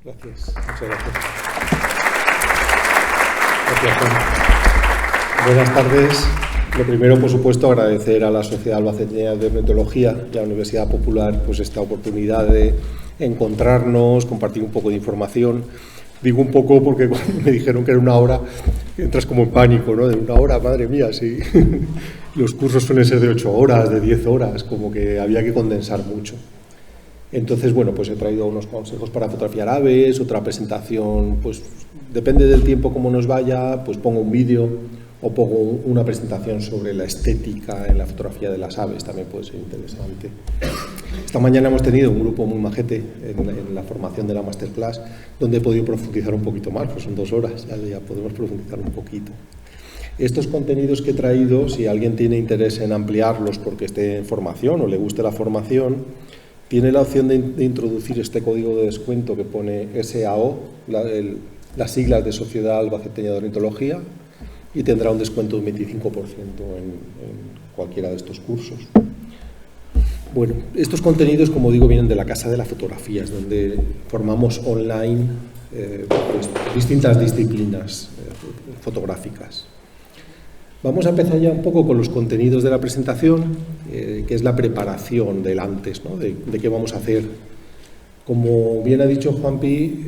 Gracias, muchas gracias. Gracias, Juan. Buenas tardes. Lo primero, por supuesto, agradecer a la Sociedad Albaceteña de Ornitología y a la Universidad Popular pues esta oportunidad de encontrarnos, compartir un poco de información. Digo un poco porque cuando me dijeron que era una hora, entras como en pánico, ¿no? De una hora, madre mía, sí. Los cursos suelen ser de 8 horas, de 10 horas, como que había que condensar mucho. Entonces, bueno, pues he traído unos consejos para fotografiar aves, otra presentación, pues depende del tiempo como nos vaya, pues pongo un vídeo o pongo una presentación sobre la estética en la fotografía de las aves, también puede ser interesante. Esta mañana hemos tenido un grupo muy majete en la formación de la masterclass, donde he podido profundizar un poquito más, pues son 2 horas, ya podemos profundizar un poquito. Estos contenidos que he traído, si alguien tiene interés en ampliarlos porque esté en formación o le guste la formación, tiene la opción de introducir este código de descuento que pone SAO, las siglas de Sociedad Albaceteña de Ornitología, y tendrá un descuento de un 25% en cualquiera de estos cursos. Bueno, estos contenidos, como digo, vienen de la Casa de las Fotografías, donde formamos online pues, distintas disciplinas fotográficas. Vamos a empezar ya un poco con los contenidos de la presentación, que es la preparación del antes, ¿no? de qué vamos a hacer. Como bien ha dicho Juanpi,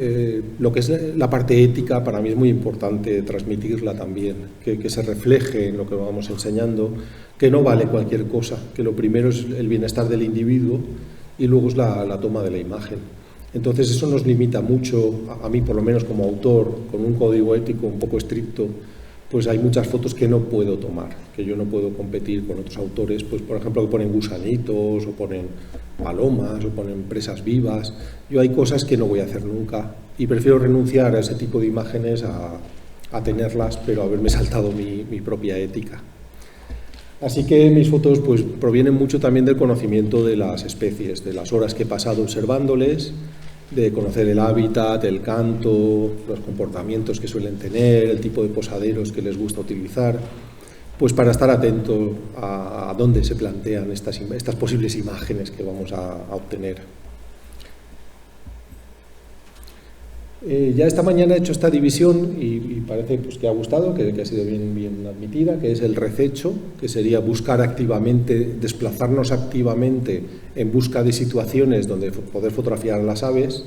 lo que es la parte ética para mí es muy importante transmitirla también, que se refleje en lo que vamos enseñando, que no vale cualquier cosa, que lo primero es el bienestar del individuo y luego es la toma de la imagen. Entonces eso nos limita mucho, a mí por lo menos como autor, con un código ético un poco estricto, pues hay muchas fotos que no puedo tomar, que yo no puedo competir con otros autores, pues por ejemplo que ponen gusanitos, o ponen palomas, o ponen presas vivas. Yo hay cosas que no voy a hacer nunca y prefiero renunciar a ese tipo de imágenes a tenerlas, pero haberme saltado mi propia ética. Así que mis fotos pues provienen mucho también del conocimiento de las especies, de las horas que he pasado observándoles, de conocer el hábitat, el canto, los comportamientos que suelen tener, el tipo de posaderos que les gusta utilizar, pues para estar atento a dónde se plantean estas posibles imágenes que vamos a obtener. Ya esta mañana he hecho esta división y parece pues, que ha gustado, que ha sido bien admitida, que es el rececho, que sería buscar activamente, desplazarnos activamente en busca de situaciones donde poder fotografiar a las aves,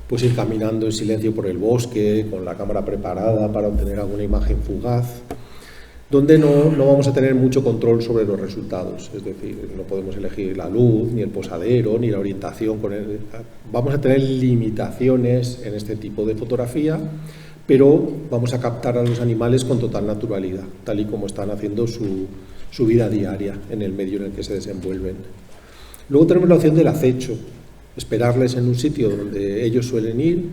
pues ir caminando en silencio por el bosque, con la cámara preparada para obtener alguna imagen fugaz, donde no vamos a tener mucho control sobre los resultados, es decir, no podemos elegir la luz, ni el posadero, ni la orientación. Vamos a tener limitaciones en este tipo de fotografía, pero vamos a captar a los animales con total naturalidad, tal y como están haciendo su vida diaria en el medio en el que se desenvuelven. Luego tenemos la opción del acecho, esperarles en un sitio donde ellos suelen ir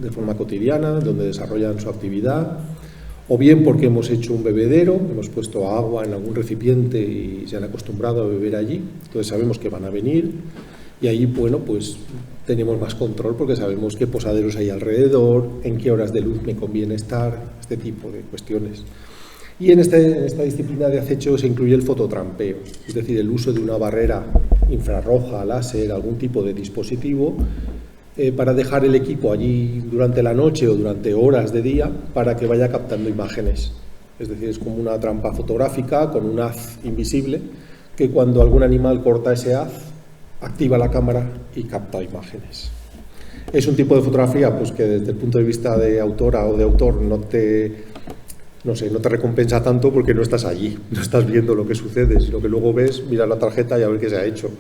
de forma cotidiana, donde desarrollan su actividad, o bien porque hemos hecho un bebedero, hemos puesto agua en algún recipiente y se han acostumbrado a beber allí, entonces sabemos que van a venir y ahí, bueno, pues tenemos más control porque sabemos qué posaderos hay alrededor, en qué horas de luz me conviene estar, este tipo de cuestiones. Y en esta disciplina de acecho se incluye el fototrampeo, es decir, el uso de una barrera infrarroja, láser, algún tipo de dispositivo, para dejar el equipo allí durante la noche o durante horas de día para que vaya captando imágenes. Es decir, es como una trampa fotográfica con un haz invisible que cuando algún animal corta ese haz, activa la cámara y capta imágenes. Es un tipo de fotografía pues, que desde el punto de vista de autora o de autor no te recompensa tanto porque no estás allí, no estás viendo lo que sucede, sino que luego ves, miras la tarjeta y a ver qué se ha hecho.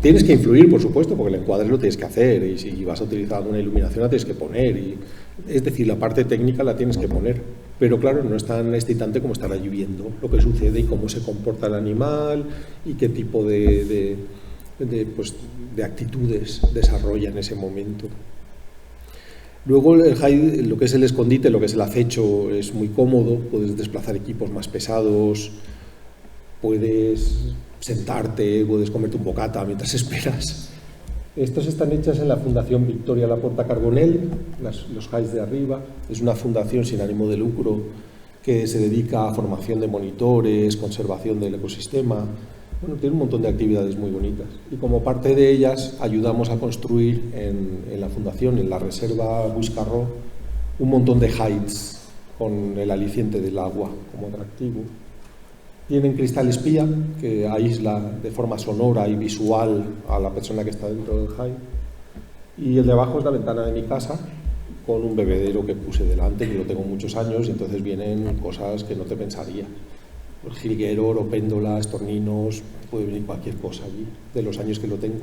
Tienes que influir, por supuesto, porque el encuadre lo tienes que hacer y si vas a utilizar alguna iluminación la tienes que poner. Es decir, la parte técnica la tienes que poner, pero claro, no es tan excitante como estar allí viendo lo que sucede y cómo se comporta el animal y qué tipo de actitudes desarrolla en ese momento. Luego lo que es el escondite, lo que es el acecho es muy cómodo, puedes desplazar equipos más pesados, puedes sentarte, puedes comerte un bocata mientras esperas. Estos están hechos en la Fundación Victoria Laporta Carbonell, los highs de arriba. Es una fundación sin ánimo de lucro que se dedica a formación de monitores, conservación del ecosistema, Bueno, tiene un montón de actividades muy bonitas y como parte de ellas ayudamos a construir en la fundación, en la reserva Buscarró, un montón de hides con el aliciente del agua como atractivo. Tienen cristal espía que aísla de forma sonora y visual a la persona que está dentro del hide. Y el de abajo es la ventana de mi casa con un bebedero que puse delante, que lo tengo muchos años, y entonces vienen cosas que no te pensaría. Jilguero, oropéndolas, torninos, puede venir cualquier cosa allí, de los años que lo tengo.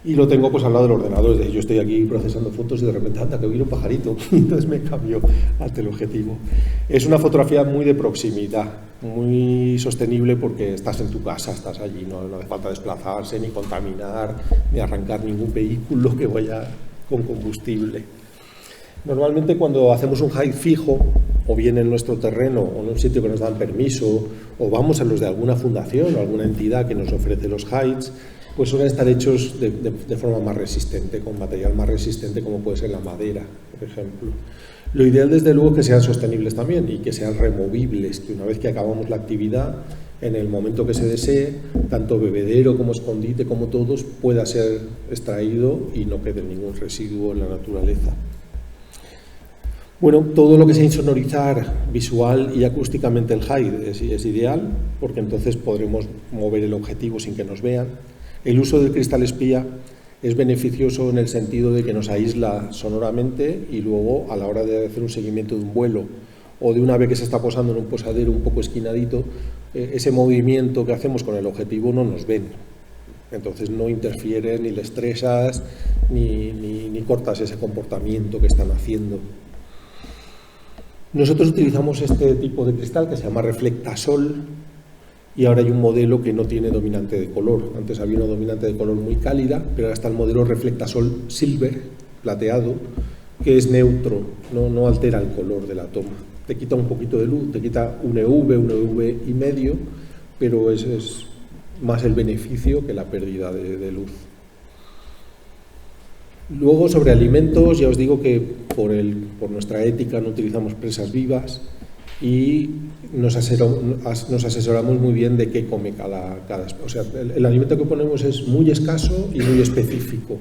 Y lo tengo pues al lado del ordenador, es decir, yo estoy aquí procesando fotos y de repente, anda, que viene un pajarito, y entonces me cambio al teleobjetivo. Es una fotografía muy de proximidad, muy sostenible porque estás en tu casa, estás allí, no hace falta desplazarse, ni contaminar, ni arrancar ningún vehículo que vaya con combustible. Normalmente cuando hacemos un hide fijo, o bien en nuestro terreno, o en un sitio que nos dan permiso, o vamos a los de alguna fundación o alguna entidad que nos ofrece los hides, pues suelen estar hechos de forma más resistente, con material más resistente como puede ser la madera, por ejemplo. Lo ideal desde luego es que sean sostenibles también y que sean removibles, que una vez que acabamos la actividad, en el momento que se desee, tanto bebedero como escondite como todos, pueda ser extraído y no quede ningún residuo en la naturaleza. Bueno, todo lo que sea insonorizar visual y acústicamente el hide es ideal, porque entonces podremos mover el objetivo sin que nos vean. El uso del cristal espía es beneficioso en el sentido de que nos aísla sonoramente y luego a la hora de hacer un seguimiento de un vuelo o de una ave que se está posando en un posadero un poco esquinadito, ese movimiento que hacemos con el objetivo no nos ven. Entonces no interfieres, ni le estresas, ni cortas ese comportamiento que están haciendo. Nosotros utilizamos este tipo de cristal que se llama Reflectasol y ahora hay un modelo que no tiene dominante de color. Antes había una dominante de color muy cálida, pero ahora está el modelo Reflectasol Silver, plateado, que es neutro, no altera el color de la toma. Te quita un poquito de luz, te quita un EV y medio, pero es más el beneficio que la pérdida de luz. Luego, sobre alimentos, ya os digo que por nuestra ética no utilizamos presas vivas y nos asesoramos muy bien de qué come cada o sea, el alimento que ponemos es muy escaso y muy específico,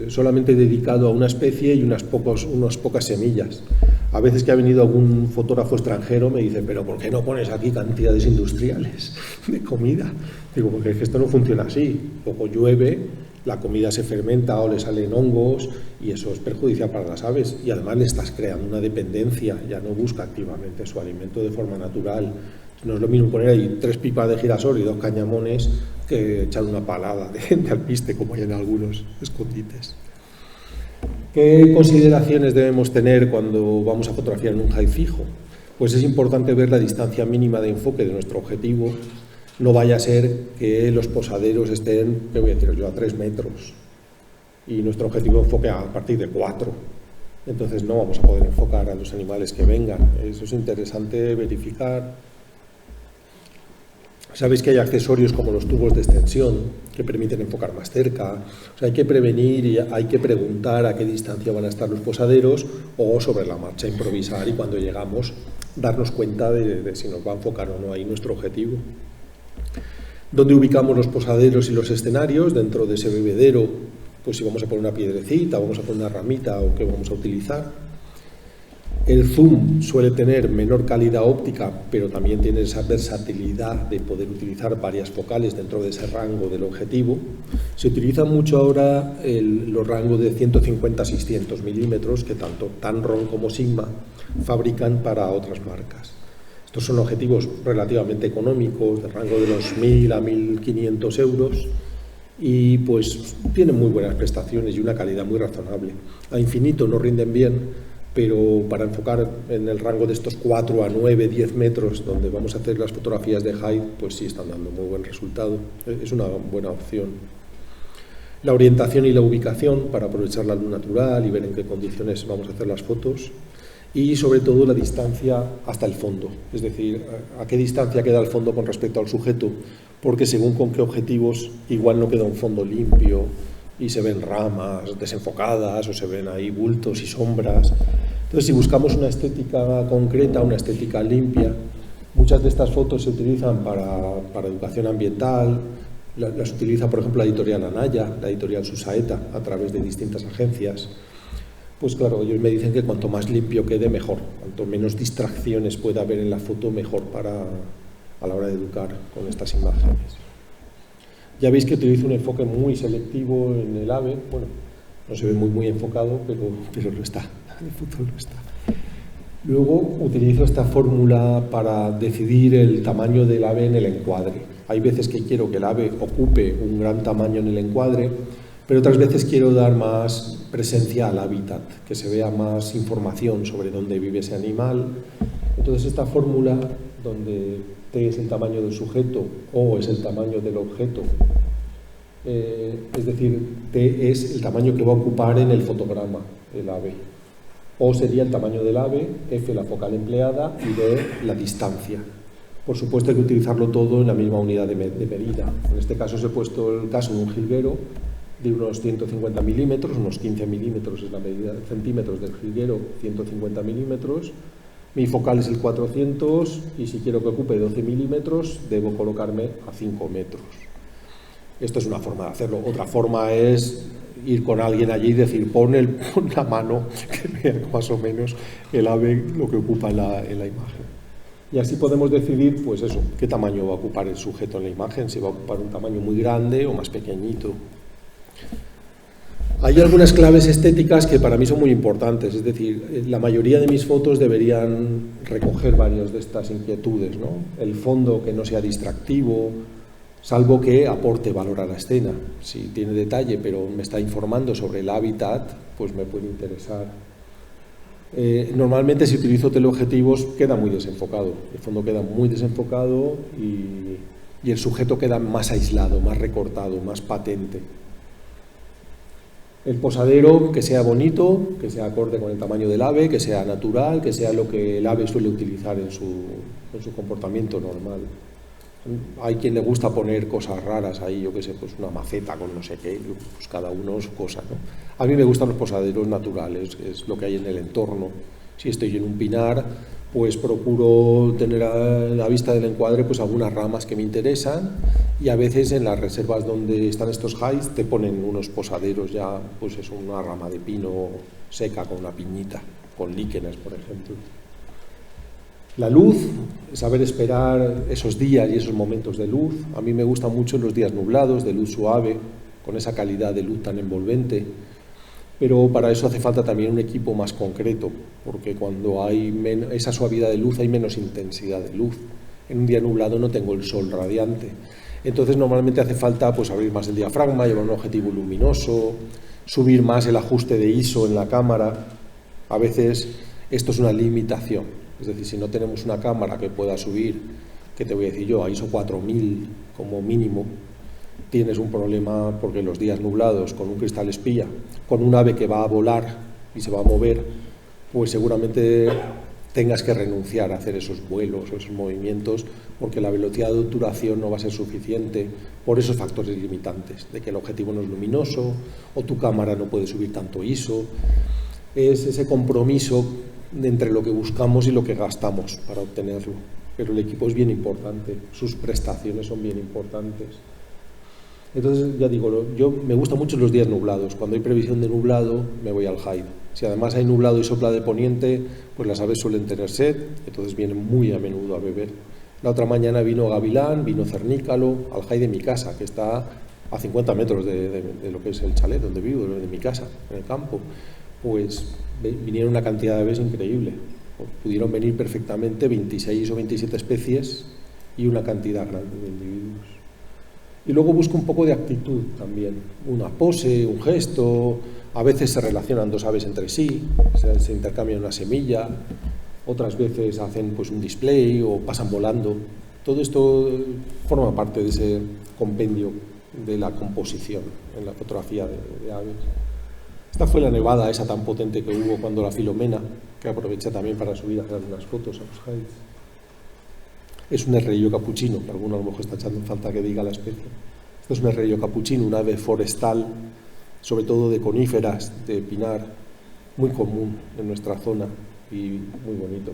solamente dedicado a una especie y unas pocas semillas. A veces que ha venido algún fotógrafo extranjero me dice, pero ¿por qué no pones aquí cantidades industriales de comida? Digo, porque es que esto no funciona así. Poco llueve, la comida se fermenta o le salen hongos y eso es perjudicial para las aves y además le estás creando una dependencia, ya no busca activamente su alimento de forma natural. No es lo mismo poner ahí 3 pipas de girasol y 2 cañamones que echar una palada de alpiste como hay en algunos escondites. ¿Qué consideraciones debemos tener cuando vamos a fotografiar en un hide fijo? Pues es importante ver la distancia mínima de enfoque de nuestro objetivo. No vaya a ser que los posaderos estén, ¿qué voy a decir yo?, a 3 metros y nuestro objetivo enfoque a partir de 4. Entonces no vamos a poder enfocar a los animales que vengan. Eso es interesante verificar. Sabéis que hay accesorios como los tubos de extensión que permiten enfocar más cerca. O sea, hay que prevenir y hay que preguntar a qué distancia van a estar los posaderos o sobre la marcha improvisar y cuando llegamos darnos cuenta de si nos va a enfocar o no ahí nuestro objetivo. ¿Dónde ubicamos los posaderos y los escenarios dentro de ese bebedero? Pues si vamos a poner una piedrecita, vamos a poner una ramita o qué vamos a utilizar. El zoom suele tener menor calidad óptica, pero también tiene esa versatilidad de poder utilizar varias focales dentro de ese rango del objetivo. Se utilizan mucho ahora los rangos de 150 a 600 milímetros que tanto Tamron como Sigma fabrican para otras marcas. Estos son objetivos relativamente económicos, de rango de los 1.000 a 1.500 euros y pues tienen muy buenas prestaciones y una calidad muy razonable. A infinito no rinden bien, pero para enfocar en el rango de estos 4 a 9, 10 metros donde vamos a hacer las fotografías de hide, pues sí están dando muy buen resultado. Es una buena opción. La orientación y la ubicación para aprovechar la luz natural y ver en qué condiciones vamos a hacer las fotos. Y sobre todo la distancia hasta el fondo, es decir, a qué distancia queda el fondo con respecto al sujeto, porque según con qué objetivos igual no queda un fondo limpio y se ven ramas desenfocadas o se ven ahí bultos y sombras. Entonces, si buscamos una estética concreta, una estética limpia, Muchas de estas fotos se utilizan para educación ambiental, las utiliza, por ejemplo, la editorial Anaya, la editorial Susaeta, a través de distintas agencias. Pues claro, ellos me dicen que cuanto más limpio quede, mejor. Cuanto menos distracciones pueda haber en la foto, mejor a la hora de educar con estas imágenes. Ya veis que utilizo un enfoque muy selectivo en el ave. Bueno, no se ve muy enfocado, pero lo está. En foto lo está. Luego utilizo esta fórmula para decidir el tamaño del ave en el encuadre. Hay veces que quiero que el ave ocupe un gran tamaño en el encuadre, pero otras veces quiero dar más presencia al hábitat, que se vea más información sobre dónde vive ese animal. Entonces esta fórmula, donde T es el tamaño del sujeto, O es el tamaño del objeto, es decir, T es el tamaño que va a ocupar en el fotograma el ave. O sería el tamaño del ave, F la focal empleada y D la distancia. Por supuesto hay que utilizarlo todo en la misma unidad de medida. En este caso os he puesto el caso de un jilguero de unos 150 milímetros, unos 15 milímetros es la medida de centímetros del jilguero, 150 milímetros. Mi focal es el 400 y si quiero que ocupe 12 milímetros debo colocarme a 5 metros. Esto es una forma de hacerlo. Otra forma es ir con alguien allí y decir, pon la mano, que vea más o menos el ave lo que ocupa en la imagen. Y así podemos decidir, pues eso, qué tamaño va a ocupar el sujeto en la imagen, si va a ocupar un tamaño muy grande o más pequeñito. Hay algunas claves estéticas que para mí son muy importantes, es decir, la mayoría de mis fotos deberían recoger varias de estas inquietudes, ¿no? El fondo que no sea distractivo, salvo que aporte valor a la escena. Si tiene detalle pero me está informando sobre el hábitat, pues me puede interesar. Normalmente si utilizo teleobjetivos queda muy desenfocado, el fondo queda muy desenfocado y el sujeto queda más aislado, más recortado, más patente. El posadero que sea bonito, que sea acorde con el tamaño del ave, que sea natural, que sea lo que el ave suele utilizar en su comportamiento normal. Hay quien le gusta poner cosas raras ahí, yo qué sé, pues una maceta con no sé qué, pues cada uno su cosa, ¿no? A mí me gustan los posaderos naturales, es lo que hay en el entorno. Si estoy en un pinar, pues procuro tener a la vista del encuadre pues algunas ramas que me interesan y a veces en las reservas donde están estos highs te ponen unos posaderos ya, pues es una rama de pino seca con una piñita, con líquenes, por ejemplo. La luz, saber esperar esos días y esos momentos de luz. A mí me gustan mucho los días nublados, de luz suave, con esa calidad de luz tan envolvente. Pero para eso hace falta también un equipo más concreto, porque cuando hay esa suavidad de luz hay menos intensidad de luz. En un día nublado no tengo el sol radiante. Entonces normalmente hace falta pues abrir más el diafragma, llevar un objetivo luminoso, subir más el ajuste de ISO en la cámara. A veces esto es una limitación. Es decir, si no tenemos una cámara que pueda subir, que te voy a decir yo, a ISO 4000 como mínimo, tienes un problema porque los días nublados, con un cristal espía, con un ave que va a volar y se va a mover, pues seguramente tengas que renunciar a hacer esos vuelos o esos movimientos porque la velocidad de obturación no va a ser suficiente por esos factores limitantes, de que el objetivo no es luminoso o tu cámara no puede subir tanto ISO. Es ese compromiso entre lo que buscamos y lo que gastamos para obtenerlo. Pero el equipo es bien importante, sus prestaciones son bien importantes. Entonces, ya digo, yo me gustan mucho los días nublados. Cuando hay previsión de nublado, me voy al hide. Si además hay nublado y sopla de poniente, pues las aves suelen tener sed, entonces vienen muy a menudo a beber. La otra mañana vino gavilán, vino cernícalo, al hide de mi casa, que está a 50 metros de lo que es el chalet donde vivo, de mi casa, en el campo. Pues vinieron una cantidad de aves increíble. Pudieron venir perfectamente 26 o 27 especies y una cantidad grande de individuos. Y luego busco un poco de actitud también, una pose, un gesto. A veces se relacionan dos aves entre sí, se intercambian una semilla, otras veces hacen pues un display o pasan volando. Todo esto forma parte de ese compendio de la composición en la fotografía de aves. Esta fue la nevada esa tan potente que hubo cuando la Filomena, que aproveché también para subir a hacer unas fotos a los hides. Es un herrerillo capuchino, que alguno a lo mejor está echando en falta que diga la especie. Esto es un herrerillo capuchino, un ave forestal, sobre todo de coníferas, de pinar, muy común en nuestra zona y muy bonito.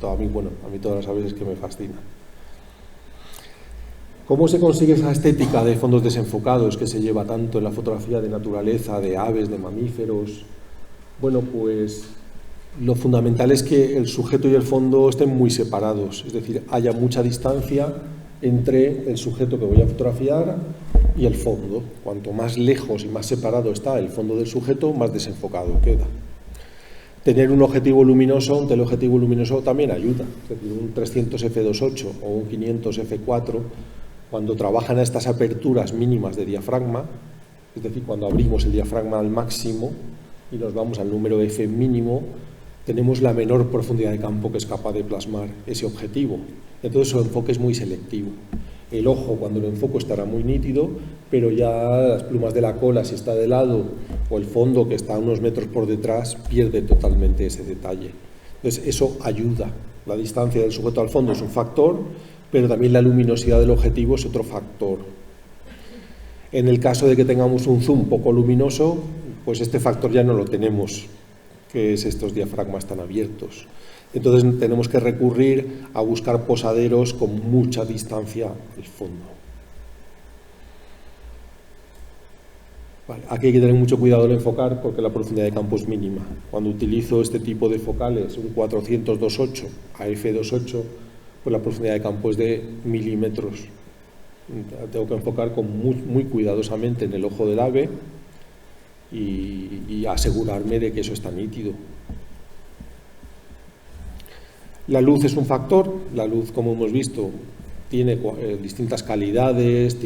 A mí todas las aves es que me fascinan. ¿Cómo se consigue esa estética de fondos desenfocados que se lleva tanto en la fotografía de naturaleza, de aves, de mamíferos? Bueno, pues lo fundamental es que el sujeto y el fondo estén muy separados, es decir, haya mucha distancia entre el sujeto que voy a fotografiar y el fondo. Cuanto más lejos y más separado está el fondo del sujeto, más desenfocado queda. Tener un objetivo luminoso, un teleobjetivo luminoso también ayuda, es decir, un 300 f2.8 o un 500 f4, cuando trabajan a estas aperturas mínimas de diafragma, es decir, cuando abrimos el diafragma al máximo y nos vamos al número f mínimo, tenemos la menor profundidad de campo que es capaz de plasmar ese objetivo. Entonces su enfoque es muy selectivo. El ojo, cuando lo enfoco, estará muy nítido, pero ya las plumas de la cola, si está de lado, o el fondo, que está a unos metros por detrás, pierde totalmente ese detalle. Entonces eso ayuda. La distancia del sujeto al fondo es un factor, pero también la luminosidad del objetivo es otro factor. En el caso de que tengamos un zoom poco luminoso, pues este factor ya no lo tenemos, que es estos diafragmas tan abiertos. Entonces tenemos que recurrir a buscar posaderos con mucha distancia del fondo. Vale, aquí hay que tener mucho cuidado al enfocar porque la profundidad de campo es mínima. Cuando utilizo este tipo de focales, un 400-2.8 a f2.8, pues la profundidad de campo es de milímetros. Tengo que enfocar muy cuidadosamente en el ojo del ave y asegurarme de que eso está nítido. La luz es un factor. La luz, como hemos visto, tiene distintas calidades.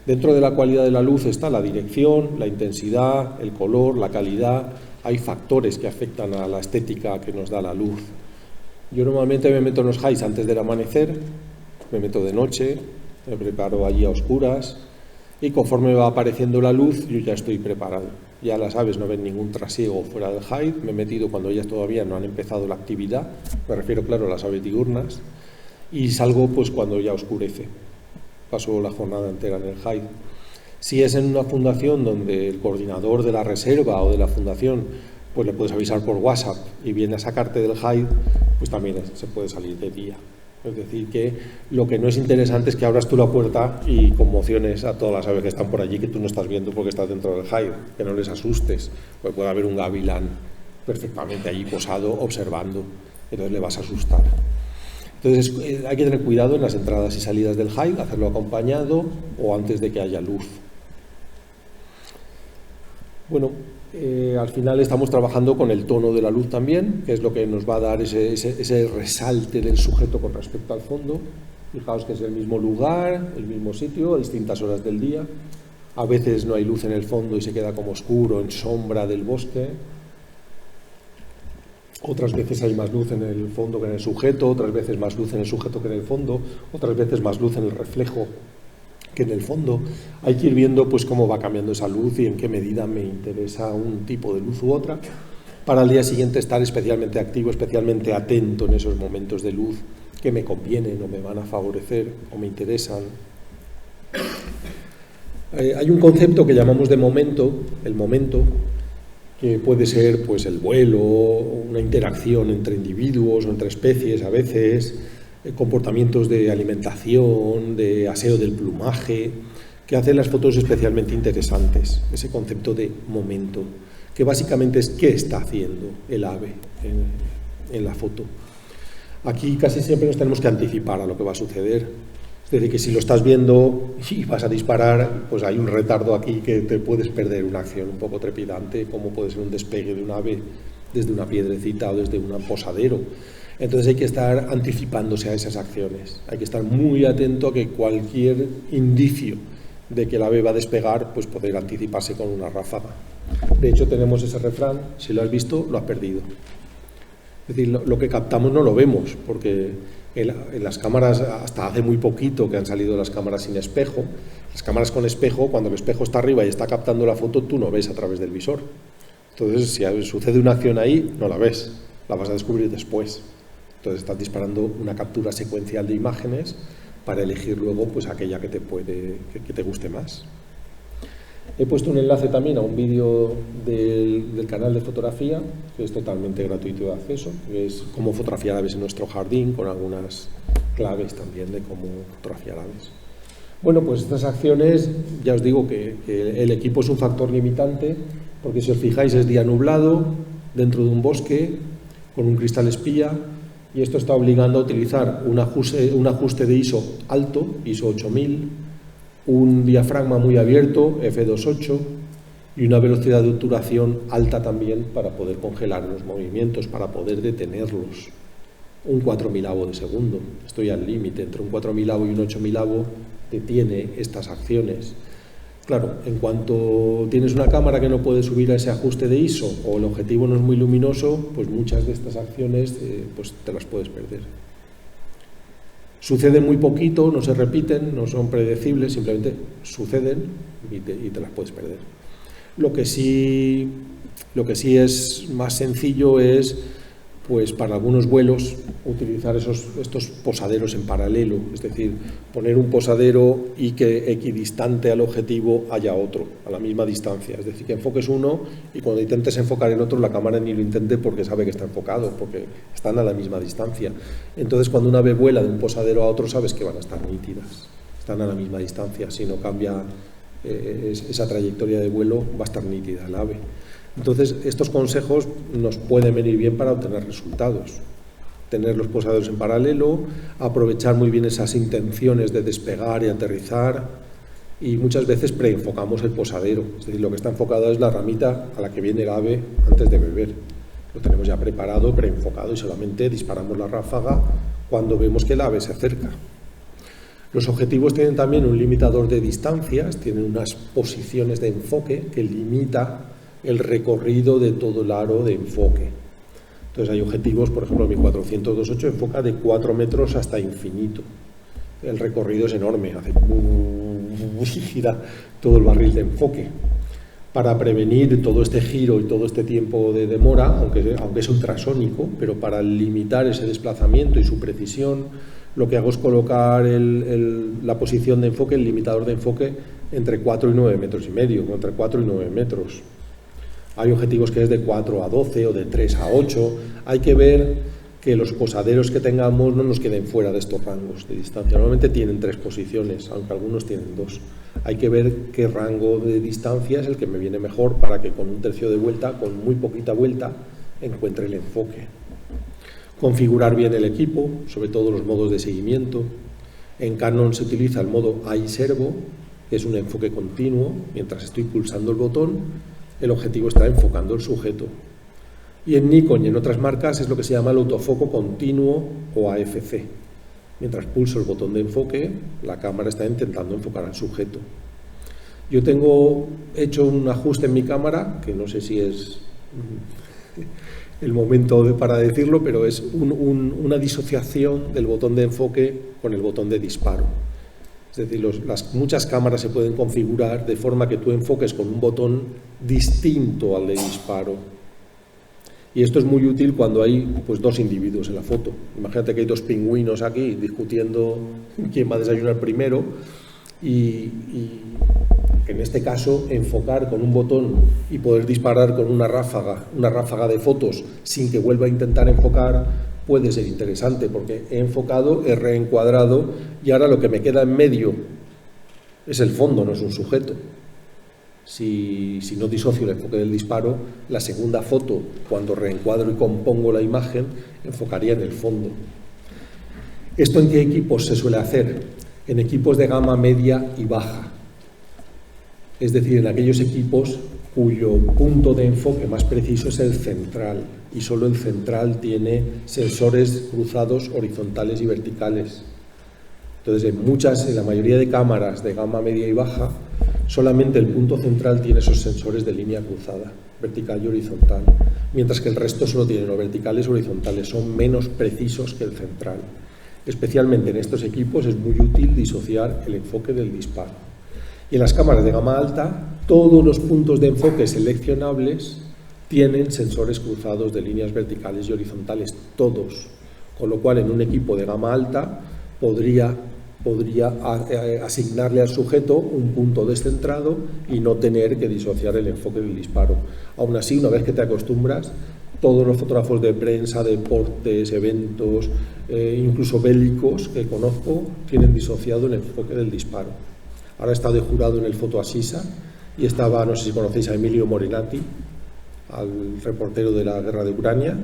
Dentro de la cualidad de la luz está la dirección, la intensidad, el color, la calidad. Hay factores que afectan a la estética que nos da la luz. Yo normalmente me meto en los highs antes del amanecer, me meto de noche, me preparo allí a oscuras y conforme va apareciendo la luz yo ya estoy preparado. Ya las aves no ven ningún trasiego fuera del high, me he metido cuando ellas todavía no han empezado la actividad, me refiero claro a las aves diurnas, y salgo pues cuando ya oscurece, paso la jornada entera en el high. Si es en una fundación donde el coordinador de la reserva o de la fundación pues le puedes avisar por WhatsApp y viene a sacarte del high, pues también se puede salir de día. Es decir, que lo que no es interesante es que abras tú la puerta y conmociones a todas las aves que están por allí que tú no estás viendo porque estás dentro del high, que no les asustes, porque puede haber un gavilán perfectamente allí posado observando, entonces le vas a asustar. Entonces hay que tener cuidado en las entradas y salidas del high, hacerlo acompañado o antes de que haya luz. Bueno, al final estamos trabajando con el tono de la luz también, que es lo que nos va a dar ese resalte del sujeto con respecto al fondo. Fijaos que es el mismo lugar, el mismo sitio, a distintas horas del día. A veces no hay luz en el fondo y se queda como oscuro, en sombra del bosque. Otras veces hay más luz en el fondo que en el sujeto, otras veces más luz en el sujeto que en el fondo, otras veces más luz en el reflejo que en el fondo. Hay que ir viendo pues cómo va cambiando esa luz y en qué medida me interesa un tipo de luz u otra, para al día siguiente estar especialmente activo, especialmente atento en esos momentos de luz que me convienen o me van a favorecer o me interesan. Hay un concepto que llamamos de momento, el momento, que puede ser pues el vuelo, una interacción entre individuos o entre especies a veces, comportamientos de alimentación, de aseo del plumaje, que hacen las fotos especialmente interesantes, ese concepto de momento, que básicamente es qué está haciendo el ave en la foto. Aquí casi siempre nos tenemos que anticipar a lo que va a suceder, es decir, que si lo estás viendo y vas a disparar, pues hay un retardo aquí que te puedes perder una acción un poco trepidante, como puede ser un despegue de un ave desde una piedrecita o desde un posadero. Entonces hay que estar anticipándose a esas acciones, hay que estar muy atento a que cualquier indicio de que el ave va a despegar, pues poder anticiparse con una ráfaga. De hecho tenemos ese refrán, si lo has visto, lo has perdido. Es decir, lo que captamos no lo vemos, porque en las cámaras, hasta hace muy poquito que han salido las cámaras sin espejo, las cámaras con espejo, cuando el espejo está arriba y está captando la foto, tú no ves a través del visor. Entonces, si sucede una acción ahí, no la ves, la vas a descubrir después. Entonces estás disparando una captura secuencial de imágenes para elegir luego pues aquella que te guste más. He puesto un enlace también a un vídeo del canal de fotografía, que es totalmente gratuito de acceso, que es cómo fotografiar aves en nuestro jardín, con algunas claves también de cómo fotografiar aves. Bueno, pues estas acciones, ya os digo que el equipo es un factor limitante, porque si os fijáis es día nublado, dentro de un bosque, con un cristal espía, y esto está obligando a utilizar un ajuste de ISO alto, ISO 8000, un diafragma muy abierto, f2.8, y una velocidad de obturación alta también para poder congelar los movimientos, para poder detenerlos. Un 4000avo de segundo, estoy al límite, entre un 4000avo y un 8000avo detiene estas acciones. Claro, en cuanto tienes una cámara que no puede subir a ese ajuste de ISO o el objetivo no es muy luminoso, pues muchas de estas acciones pues te las puedes perder. Suceden muy poquito, no se repiten, no son predecibles, simplemente suceden y te las puedes perder. Lo que sí es más sencillo es, pues para algunos vuelos, utilizar estos posaderos en paralelo, es decir, poner un posadero y que equidistante al objetivo haya otro, a la misma distancia. Es decir, que enfoques uno y cuando intentes enfocar el otro, la cámara ni lo intente porque sabe que está enfocado, porque están a la misma distancia. Entonces, cuando una ave vuela de un posadero a otro, sabes que van a estar nítidas, están a la misma distancia. Si no cambia esa trayectoria de vuelo, va a estar nítida el ave. Entonces, estos consejos nos pueden venir bien para obtener resultados. Tener los posaderos en paralelo, aprovechar muy bien esas intenciones de despegar y aterrizar, y muchas veces preenfocamos el posadero. Es decir, lo que está enfocado es la ramita a la que viene el ave antes de beber. Lo tenemos ya preparado, preenfocado, y solamente disparamos la ráfaga cuando vemos que el ave se acerca. Los objetivos tienen también un limitador de distancias, tienen unas posiciones de enfoque que limita el recorrido de todo el aro de enfoque. Entonces hay objetivos, por ejemplo, mi 400-2.8 enfoca de 4 metros hasta infinito. El recorrido es enorme, hace gira todo el barril de enfoque. Para prevenir todo este giro y todo este tiempo de demora, aunque es ultrasónico, pero para limitar ese desplazamiento y su precisión, lo que hago es colocar la posición de enfoque, el limitador de enfoque, entre 4 y 9 metros y medio, entre 4 y 9 metros. Hay objetivos que es de 4 a 12 o de 3 a 8. Hay que ver que los posaderos que tengamos no nos queden fuera de estos rangos de distancia. Normalmente tienen 3 posiciones, aunque algunos tienen 2. Hay que ver qué rango de distancia es el que me viene mejor para que con un tercio de vuelta, con muy poquita vuelta, encuentre el enfoque. Configurar bien el equipo, sobre todo los modos de seguimiento. En Canon se utiliza el modo iServo, que es un enfoque continuo. Mientras estoy pulsando el botón, el objetivo está enfocando el sujeto. Y en Nikon y en otras marcas es lo que se llama el autofoco continuo o AFC. Mientras pulso el botón de enfoque, la cámara está intentando enfocar al sujeto. Yo tengo hecho un ajuste en mi cámara, que no sé si es el momento para decirlo, pero es una disociación del botón de enfoque con el botón de disparo. Es decir, muchas cámaras se pueden configurar de forma que tú enfoques con un botón distinto al de disparo. Y esto es muy útil cuando hay pues, 2 individuos en la foto. Imagínate que hay 2 pingüinos aquí discutiendo quién va a desayunar primero y en este caso enfocar con un botón y poder disparar con una ráfaga de fotos sin que vuelva a intentar enfocar puede ser interesante, porque he enfocado, he reencuadrado y ahora lo que me queda en medio es el fondo, no es un sujeto. Si no disocio el enfoque del disparo, la segunda foto, cuando reencuadro y compongo la imagen, enfocaría en el fondo. ¿Esto en qué equipos se suele hacer? En equipos de gama media y baja. Es decir, en aquellos equipos cuyo punto de enfoque más preciso es el central, y solo el central tiene sensores cruzados horizontales y verticales. Entonces, en la mayoría de cámaras de gama media y baja, solamente el punto central tiene esos sensores de línea cruzada, vertical y horizontal, mientras que el resto solo tienen o verticales o horizontales, son menos precisos que el central. Especialmente en estos equipos es muy útil disociar el enfoque del disparo. Y en las cámaras de gama alta, todos los puntos de enfoque seleccionables tienen sensores cruzados de líneas verticales y horizontales, todos. Con lo cual, en un equipo de gama alta podría podría asignarle al sujeto un punto descentrado y no tener que disociar el enfoque del disparo. Aún así, una vez que te acostumbras, todos los fotógrafos de prensa, deportes, eventos, incluso bélicos que conozco, tienen disociado el enfoque del disparo. Ahora he estado de jurado en el Foto Assisa y estaba, no sé si conocéis a Emilio Morinati, al reportero de la guerra de Ucrania,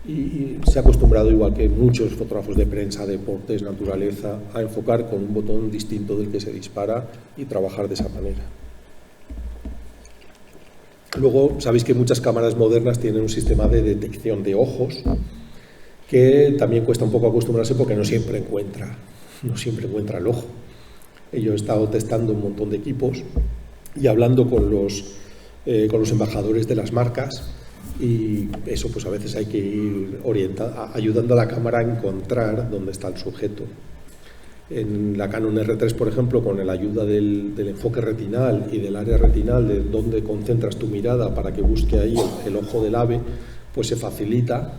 y se ha acostumbrado, igual que muchos fotógrafos de prensa, deportes, naturaleza, a enfocar con un botón distinto del que se dispara y trabajar de esa manera. Luego, sabéis que muchas cámaras modernas tienen un sistema de detección de ojos que también cuesta un poco acostumbrarse porque no siempre encuentra el ojo. Yo he estado testando un montón de equipos y hablando con los embajadores de las marcas, y eso pues a veces hay que ir ayudando a la cámara a encontrar dónde está el sujeto. En la Canon R3, por ejemplo, con la ayuda del enfoque retinal y del área retinal, de dónde concentras tu mirada para que busque ahí el ojo del ave, pues se facilita,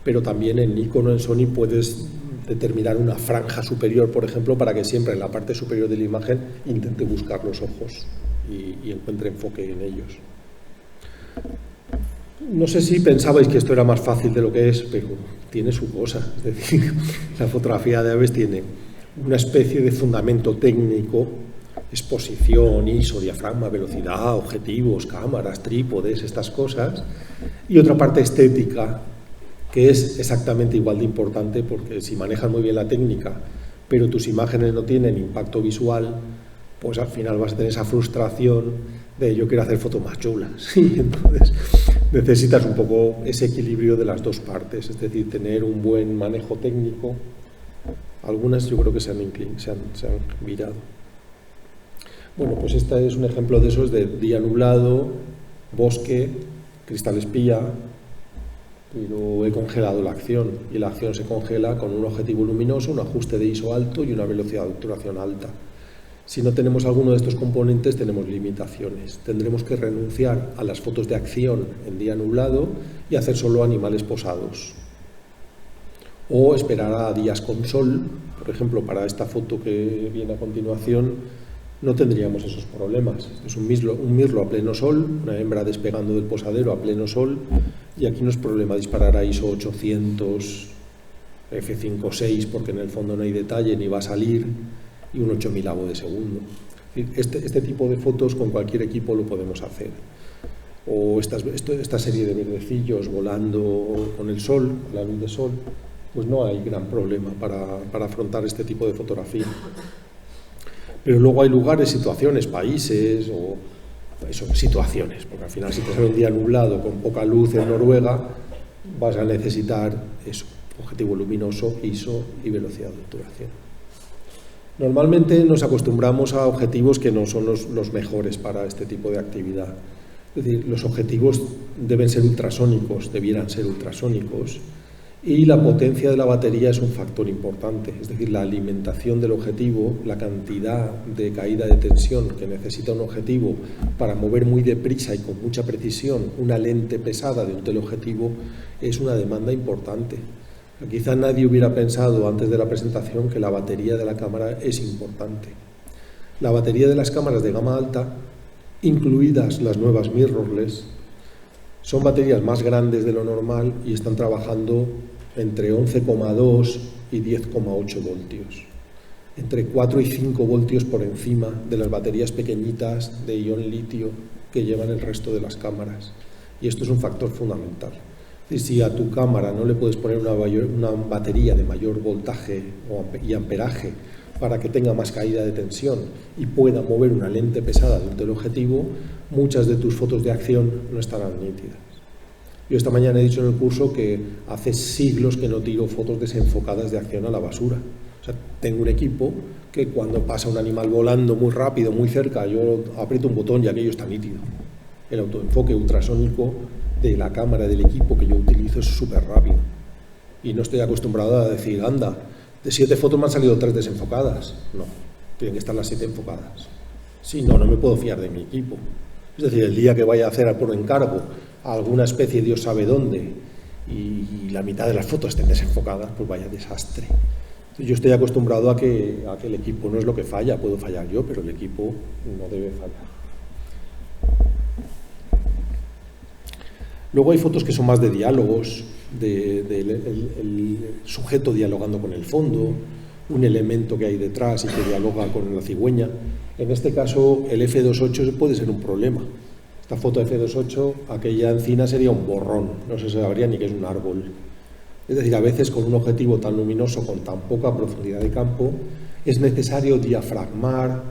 pero también en Nikon o en Sony puedes determinar una franja superior, por ejemplo, para que siempre en la parte superior de la imagen intente buscar los ojos y encuentre enfoque en ellos. No sé si pensabais que esto era más fácil de lo que es, pero tiene su cosa. Es decir, la fotografía de aves tiene una especie de fundamento técnico, exposición, ISO, diafragma, velocidad, objetivos, cámaras, trípodes, estas cosas, y otra parte estética, que es exactamente igual de importante, porque si manejas muy bien la técnica, pero tus imágenes no tienen impacto visual, pues al final vas a tener esa frustración de yo quiero hacer fotos más chulas. Y entonces necesitas un poco ese equilibrio de las dos partes, es decir, tener un buen manejo técnico. Algunas yo creo que se han virado. Bueno, pues este es un ejemplo de esos de día nublado, bosque, cristal espía, pero he congelado la acción, y la acción se congela con un objetivo luminoso, un ajuste de ISO alto y una velocidad de obturación alta. Si no tenemos alguno de estos componentes, tenemos limitaciones. Tendremos que renunciar a las fotos de acción en día nublado y hacer solo animales posados. O esperar a días con sol. Por ejemplo, para esta foto que viene a continuación, no tendríamos esos problemas. Es un mirlo a pleno sol, una hembra despegando del posadero a pleno sol, y aquí no es problema disparar a ISO 800, f5.6, porque en el fondo no hay detalle ni va a salir, y un 8000avo de segundo. Este tipo de fotos con cualquier equipo lo podemos hacer. O esta serie de verdecillos volando con el sol, la luz de sol, pues no hay gran problema para afrontar este tipo de fotografía. Pero luego hay lugares, situaciones, países, o eso, situaciones, porque al final si te sale un día nublado con poca luz en Noruega, vas a necesitar eso, objetivo luminoso, ISO y velocidad de obturación. Normalmente nos acostumbramos a objetivos que no son los mejores para este tipo de actividad. Es decir, los objetivos deben ser ultrasónicos, debieran ser ultrasónicos, y la potencia de la batería es un factor importante. Es decir, la alimentación del objetivo, la cantidad de caída de tensión que necesita un objetivo para mover muy deprisa y con mucha precisión una lente pesada de un teleobjetivo es una demanda importante. Quizá nadie hubiera pensado antes de la presentación que la batería de la cámara es importante. La batería de las cámaras de gama alta, incluidas las nuevas mirrorless, son baterías más grandes de lo normal y están trabajando entre 11,2 y 10,8 voltios. Entre 4 y 5 voltios por encima de las baterías pequeñitas de ion litio que llevan el resto de las cámaras. Y esto es un factor fundamental. Y si a tu cámara no le puedes poner una batería de mayor voltaje y amperaje para que tenga más caída de tensión y pueda mover una lente pesada de un teleobjetivo, muchas de tus fotos de acción no estarán nítidas. Yo esta mañana he dicho en el curso que hace siglos que no tiro fotos desenfocadas de acción a la basura. O sea, tengo un equipo que cuando pasa un animal volando muy rápido, muy cerca, yo aprieto un botón y aquello está nítido. El autoenfoque ultrasónico de la cámara del equipo que yo utilizo es súper rápido. Y no estoy acostumbrado a decir, anda, de 7 fotos me han salido 3 desenfocadas. No, tienen que estar las 7 enfocadas. Si no, no me puedo fiar de mi equipo. Es decir, el día que vaya a hacer por encargo a alguna especie Dios sabe dónde y la mitad de las fotos estén desenfocadas, pues vaya desastre. Yo estoy acostumbrado a que el equipo no es lo que falla, puedo fallar yo, pero el equipo no debe fallar. Luego hay fotos que son más de diálogos, el sujeto dialogando con el fondo, un elemento que hay detrás y que dialoga con la cigüeña. En este caso, el F28 puede ser un problema. Esta foto de F28, aquella encina sería un borrón, no se sabría ni que es un árbol. Es decir, a veces con un objetivo tan luminoso, con tan poca profundidad de campo, es necesario diafragmar,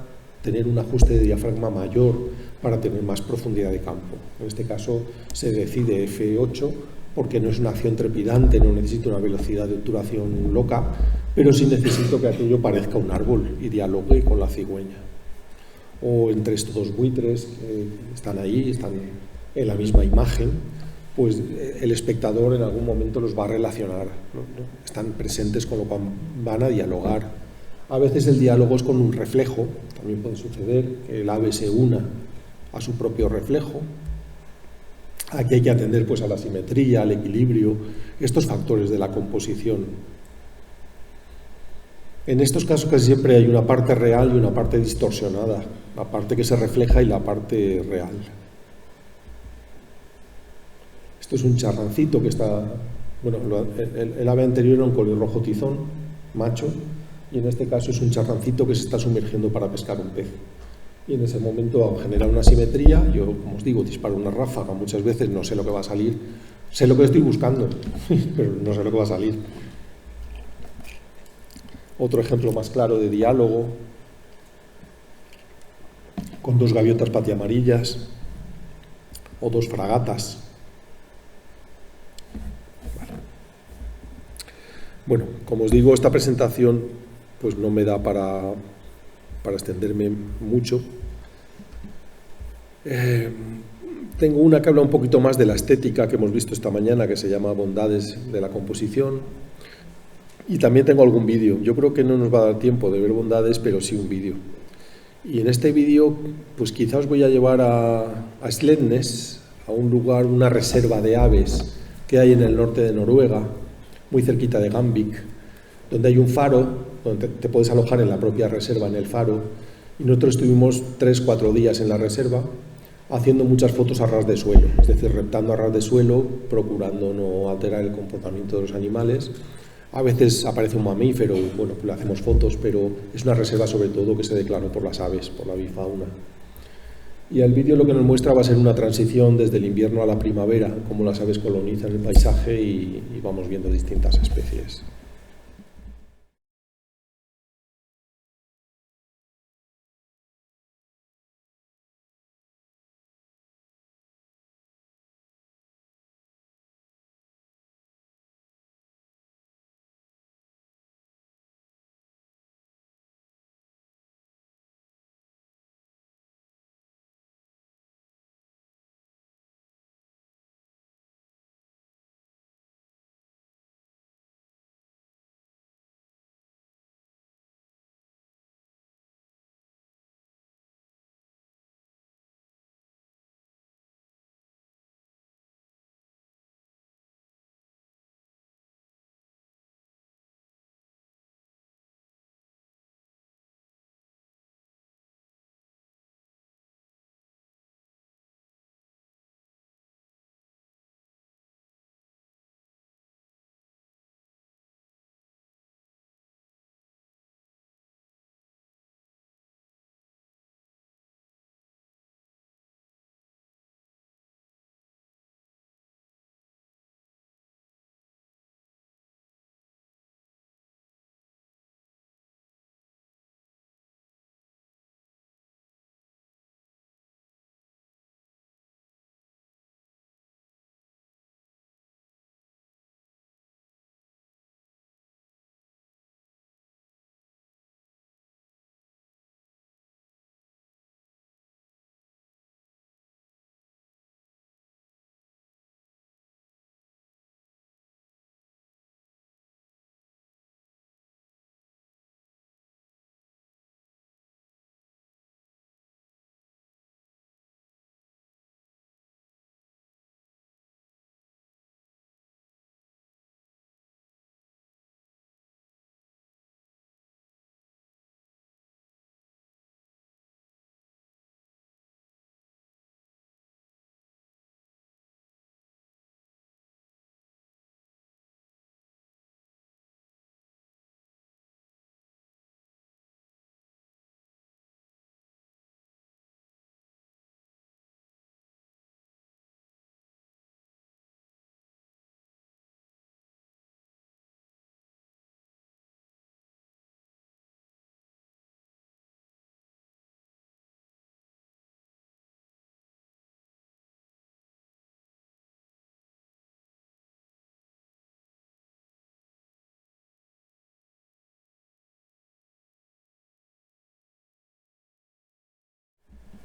tener un ajuste de diafragma mayor para tener más profundidad de campo. En este caso se decide F8 porque no es una acción trepidante, no necesito una velocidad de obturación loca, pero sí necesito que aquello parezca un árbol y dialogue con la cigüeña. O entre estos dos buitres que están ahí, están en la misma imagen, pues el espectador en algún momento los va a relacionar, ¿no? Están presentes con lo cual van a dialogar. A veces el diálogo es con un reflejo, también puede suceder que el ave se una a su propio reflejo. Aquí hay que atender pues a la simetría, al equilibrio, estos factores de la composición. En estos casos casi siempre hay una parte real y una parte distorsionada, la parte que se refleja y la parte real. Esto es un charrancito que está, bueno, el ave anterior era un colirrojo tizón, macho, y en este caso es un charrancito que se está sumergiendo para pescar un pez. Y en ese momento genera una simetría, yo, como os digo, disparo una ráfaga, muchas veces no sé lo que va a salir, sé lo que estoy buscando, pero no sé lo que va a salir. Otro ejemplo más claro de diálogo, con dos gaviotas patiamarillas o dos fragatas. Bueno, como os digo, esta presentación pues no me da para extenderme mucho. Tengo una que habla un poquito más de la estética que hemos visto esta mañana, que se llama Bondades de la composición. Y también tengo algún vídeo. Yo creo que no nos va a dar tiempo de ver bondades, pero sí un vídeo. Y en este vídeo, pues quizás voy a llevar a Slednes, a un lugar, una reserva de aves que hay en el norte de Noruega, muy cerquita de Gambik, donde hay un faro, donde te puedes alojar en la propia reserva, en el faro. Y nosotros estuvimos 3-4 días en la reserva haciendo muchas fotos a ras de suelo, es decir, reptando a ras de suelo, procurando no alterar el comportamiento de los animales. A veces aparece un mamífero, bueno, pues le hacemos fotos, pero es una reserva sobre todo que se declaró por las aves, por la avifauna. Y el vídeo lo que nos muestra va a ser una transición desde el invierno a la primavera, cómo las aves colonizan el paisaje y vamos viendo distintas especies.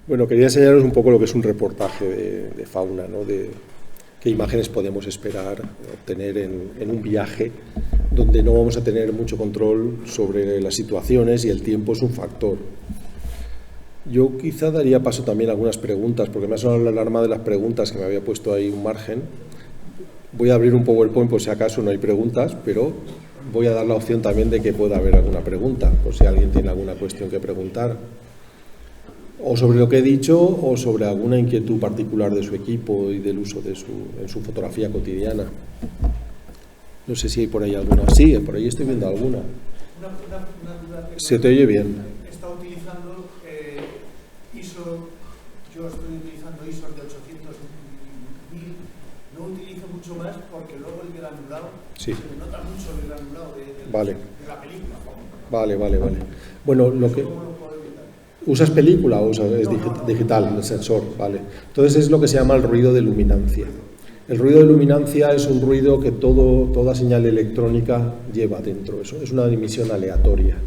Bueno, quería enseñaros un poco lo que es un reportaje de fauna, ¿no? De qué imágenes podemos esperar obtener en un viaje donde no vamos a tener mucho control sobre las situaciones y el tiempo es un factor. Yo quizá daría paso también a algunas preguntas, porque me ha sonado la alarma de las preguntas, que me había puesto ahí un margen. Voy a abrir un PowerPoint por si acaso no hay preguntas, pero voy a dar la opción también de que pueda haber alguna pregunta, por si alguien tiene alguna cuestión que preguntar. O sobre lo que he dicho, o sobre alguna inquietud particular de su equipo y del uso en su fotografía cotidiana. No sé si hay por ahí alguna. Sí, por ahí estoy viendo alguna. Una duda que ¿Se te oye bien? está utilizando ISO, yo estoy utilizando ISO de 800.000, no utilizo mucho más porque luego el granulado, sí, se nota mucho el granulado de vale, la película. Vale. Bueno, lo que... ¿Usas película o usas digital, el sensor? Vale. Entonces es lo que se llama el ruido de luminancia. El ruido de luminancia es un ruido que toda señal electrónica lleva dentro. Eso es una emisión aleatoria.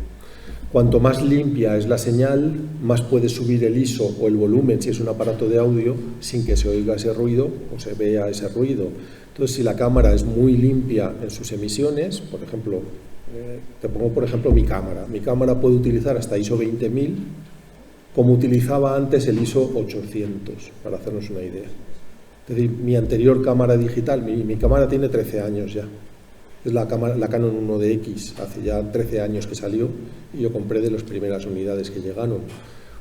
Cuanto más limpia es la señal, más puedes subir el ISO o el volumen si es un aparato de audio sin que se oiga ese ruido o se vea ese ruido. Entonces, si la cámara es muy limpia en sus emisiones, por ejemplo, te pongo por ejemplo mi cámara. Mi cámara puede utilizar hasta ISO 20.000, como utilizaba antes el ISO 800, para hacernos una idea. Es decir, mi anterior cámara digital, mi cámara tiene 13 años ya. Es la Canon 1DX, hace ya 13 años que salió y yo compré de las primeras unidades que llegaron.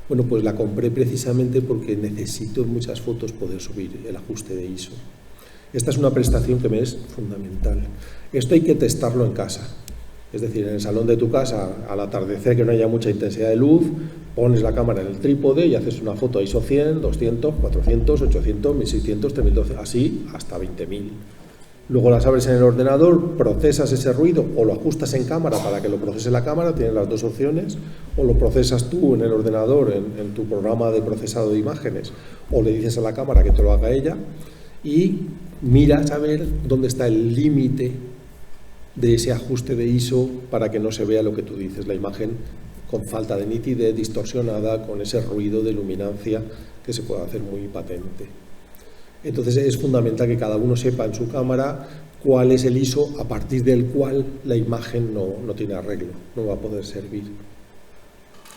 Bueno, pues la compré precisamente porque necesito en muchas fotos poder subir el ajuste de ISO. Esta es una prestación que me es fundamental. Esto hay que testarlo en casa. Es decir, en el salón de tu casa, al atardecer, que no haya mucha intensidad de luz, pones la cámara en el trípode y haces una foto ISO 100, 200, 400, 800, 1600, 3200, así hasta 20.000. Luego las abres en el ordenador, procesas ese ruido o lo ajustas en cámara para que lo procese la cámara, tienes las dos opciones, o lo procesas tú en el ordenador, en tu programa de procesado de imágenes, o le dices a la cámara que te lo haga ella, y miras a ver dónde está el límite de ese ajuste de ISO para que no se vea lo que tú dices, la imagen con falta de nitidez, distorsionada, con ese ruido de luminancia que se puede hacer muy patente. Entonces es fundamental que cada uno sepa en su cámara cuál es el ISO a partir del cual la imagen no tiene arreglo, no va a poder servir.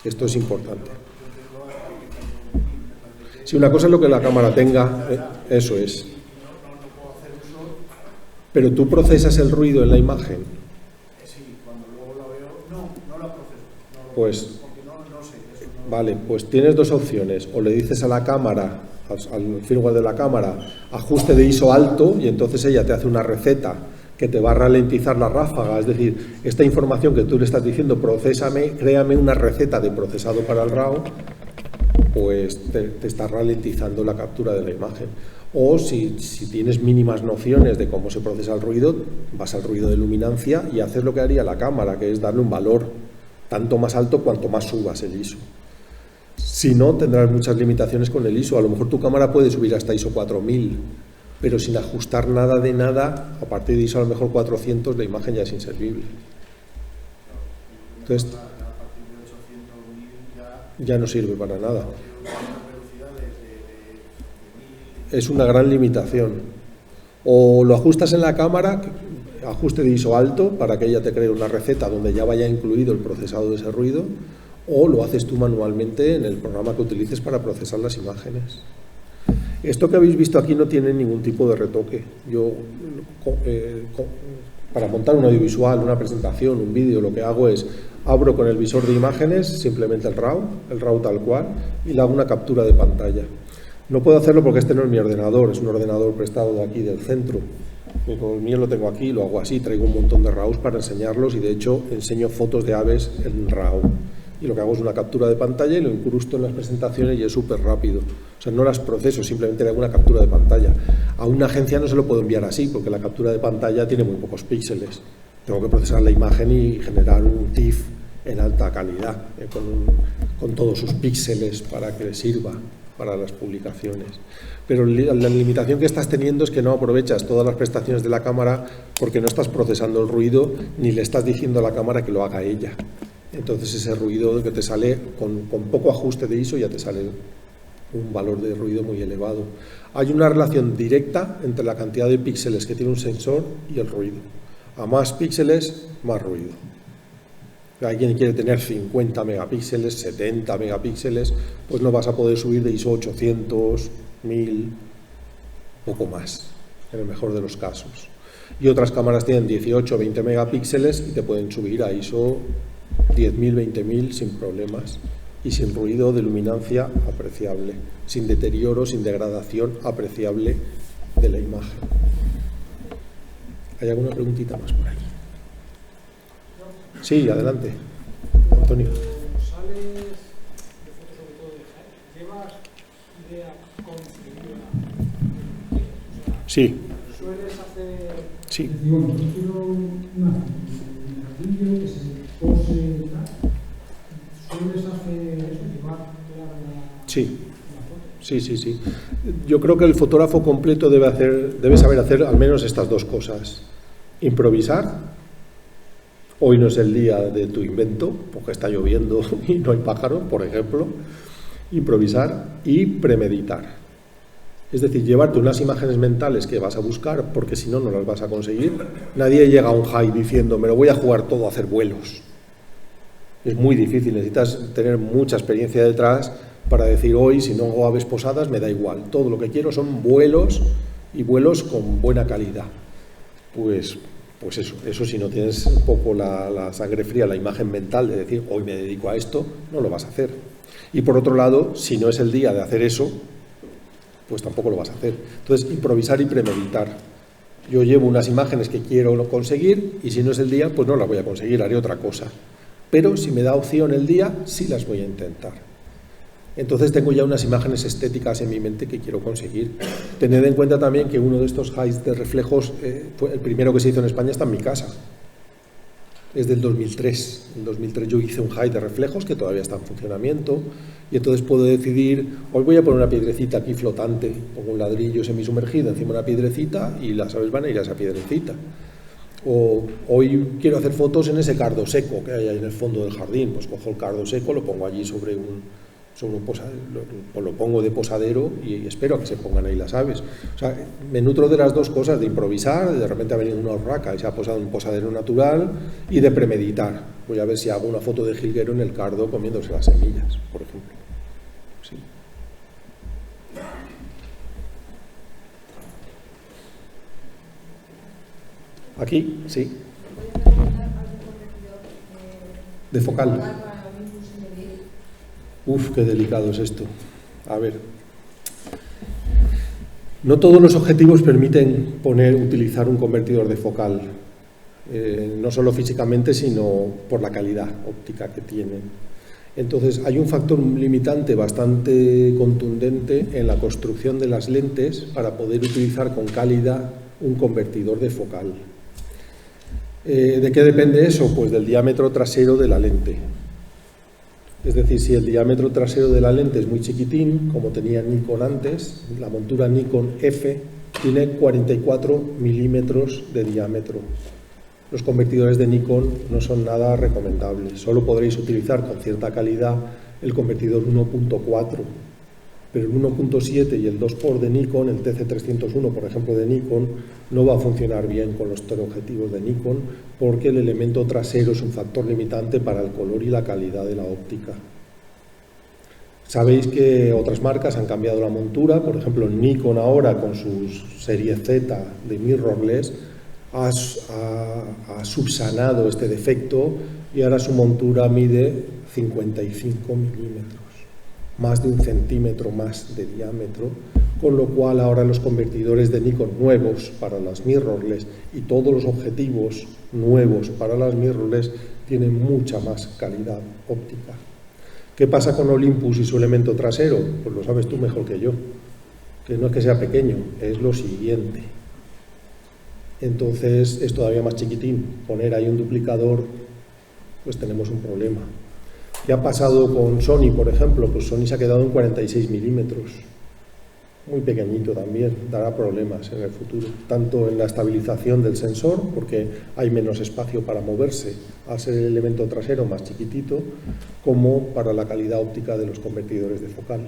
Esto es importante. Si una cosa es lo que la cámara tenga, eso es. Pero tú procesas el ruido en la imagen. Sí, cuando luego lo veo, no la proceso. Pues, porque no sé. Eso no... Vale, pues tienes dos opciones. O le dices a la cámara, al firmware de la cámara, ajuste de ISO alto, y entonces ella te hace una receta que te va a ralentizar la ráfaga. Es decir, esta información que tú le estás diciendo, procésame, créame una receta de procesado para el RAW, pues te está ralentizando la captura de la imagen. O si tienes mínimas nociones de cómo se procesa el ruido, vas al ruido de luminancia y haces lo que haría la cámara, que es darle un valor tanto más alto cuanto más subas el ISO. Si no, tendrás muchas limitaciones con el ISO. A lo mejor tu cámara puede subir hasta ISO 4000, pero sin ajustar nada de nada, a partir de ISO a lo mejor 400, la imagen ya es inservible. Entonces, ya no sirve para nada. Es una gran limitación. O lo ajustas en la cámara, ajuste de ISO alto, para que ella te cree una receta donde ya vaya incluido el procesado de ese ruido, o lo haces tú manualmente en el programa que utilices para procesar las imágenes. Esto que habéis visto aquí no tiene ningún tipo de retoque. Yo, para montar un audiovisual, una presentación, un vídeo, lo que hago es, abro con el visor de imágenes simplemente el RAW tal cual, y le hago una captura de pantalla. No puedo hacerlo porque este no es mi ordenador, es un ordenador prestado de aquí del centro. El mío lo tengo aquí, lo hago así, traigo un montón de RAWs para enseñarlos y de hecho enseño fotos de aves en RAW. Y lo que hago es una captura de pantalla y lo incrusto en las presentaciones y es súper rápido. O sea, no las proceso, simplemente le hago una captura de pantalla. A una agencia no se lo puedo enviar así porque la captura de pantalla tiene muy pocos píxeles. Tengo que procesar la imagen y generar un TIFF en alta calidad, con todos sus píxeles para que le sirva para las publicaciones. Pero la limitación que estás teniendo es que no aprovechas todas las prestaciones de la cámara porque no estás procesando el ruido ni le estás diciendo a la cámara que lo haga ella. Entonces ese ruido que te sale con poco ajuste de ISO ya te sale un valor de ruido muy elevado. Hay una relación directa entre la cantidad de píxeles que tiene un sensor y el ruido. A más píxeles, más ruido. Hay quien quiere tener 50 megapíxeles, 70 megapíxeles, pues no vas a poder subir de ISO 800, 1000, poco más, en el mejor de los casos. Y otras cámaras tienen 18 o 20 megapíxeles y te pueden subir a ISO 10.000, 20.000 sin problemas y sin ruido de luminancia apreciable, sin deterioro, sin degradación apreciable de la imagen. ¿Hay alguna preguntita más por ahí? Sí, adelante, Antonio. Sales de fotos sobre todo de Jaén, ¿llevas idea concebida? O sea, Sí. ¿sueles hacer...? Sí. Digo, yo quiero una ladrillo que se pose y tal. ¿Sueles hacer eso, llevar toda la Sí. foto? Sí. Yo creo que el fotógrafo completo debe saber hacer al menos estas dos cosas. Improvisar. Hoy no es el día de tu invento, porque está lloviendo y no hay pájaros, por ejemplo. Improvisar y premeditar. Es decir, llevarte unas imágenes mentales que vas a buscar, porque si no, no las vas a conseguir. Nadie llega a un high diciendo, me lo voy a jugar todo a hacer vuelos. Es muy difícil, necesitas tener mucha experiencia detrás para decir, hoy, si no hago aves posadas, me da igual. Todo lo que quiero son vuelos y vuelos con buena calidad. Pues eso si no tienes un poco la sangre fría, la imagen mental de decir, hoy me dedico a esto, no lo vas a hacer. Y por otro lado, si no es el día de hacer eso, pues tampoco lo vas a hacer. Entonces, improvisar y premeditar. Yo llevo unas imágenes que quiero conseguir y si no es el día, pues no las voy a conseguir, haré otra cosa. Pero si me da opción el día, sí las voy a intentar. Entonces tengo ya unas imágenes estéticas en mi mente que quiero conseguir. Tened en cuenta también que uno de estos highs de reflejos, el primero que se hizo en España está en mi casa. Es del 2003. En 2003 yo hice un high de reflejos que todavía está en funcionamiento y entonces puedo decidir, hoy voy a poner una piedrecita aquí flotante, pongo un ladrillo semisumergido encima de una piedrecita y las aves van a ir a esa piedrecita. O hoy quiero hacer fotos en ese cardo seco que hay ahí en el fondo del jardín, pues cojo el cardo seco, lo pongo allí sobre un posadero, lo pongo de posadero y espero a que se pongan ahí las aves. O sea, me nutro de las dos cosas, de improvisar, de repente ha venido una urraca y se ha posado un posadero natural, y de premeditar. Voy a ver si hago una foto de jilguero en el cardo comiéndose las semillas, por ejemplo. Sí. Aquí, sí. De focal. Uf, qué delicado es esto. A ver. No todos los objetivos permiten utilizar un convertidor de focal, no solo físicamente, sino por la calidad óptica que tienen. Entonces, hay un factor limitante bastante contundente en la construcción de las lentes para poder utilizar con calidad un convertidor de focal. ¿De qué depende eso? Pues del diámetro trasero de la lente. Es decir, si el diámetro trasero de la lente es muy chiquitín, como tenía Nikon antes, la montura Nikon F tiene 44 milímetros de diámetro. Los convertidores de Nikon no son nada recomendables. Solo podréis utilizar con cierta calidad el convertidor 1.4. Pero el 1.7 y el 2x de Nikon, el TC301, por ejemplo, de Nikon, no va a funcionar bien con los teleobjetivos de Nikon porque el elemento trasero es un factor limitante para el color y la calidad de la óptica. Sabéis que otras marcas han cambiado la montura, por ejemplo, Nikon ahora con su serie Z de mirrorless ha subsanado este defecto y ahora su montura mide 55 milímetros. Más de 1 centímetro más de diámetro, con lo cual ahora los convertidores de Nikon nuevos para las mirrorless y todos los objetivos nuevos para las mirrorless tienen mucha más calidad óptica. ¿Qué pasa con Olympus y su elemento trasero? Pues lo sabes tú mejor que yo, que no es que sea pequeño, es lo siguiente. Entonces es todavía más chiquitín, poner ahí un duplicador, pues tenemos un problema. ¿Qué ha pasado con Sony, por ejemplo? Pues Sony se ha quedado en 46 milímetros, muy pequeñito también, dará problemas en el futuro, tanto en la estabilización del sensor, porque hay menos espacio para moverse, al ser el elemento trasero más chiquitito, como para la calidad óptica de los convertidores de focal.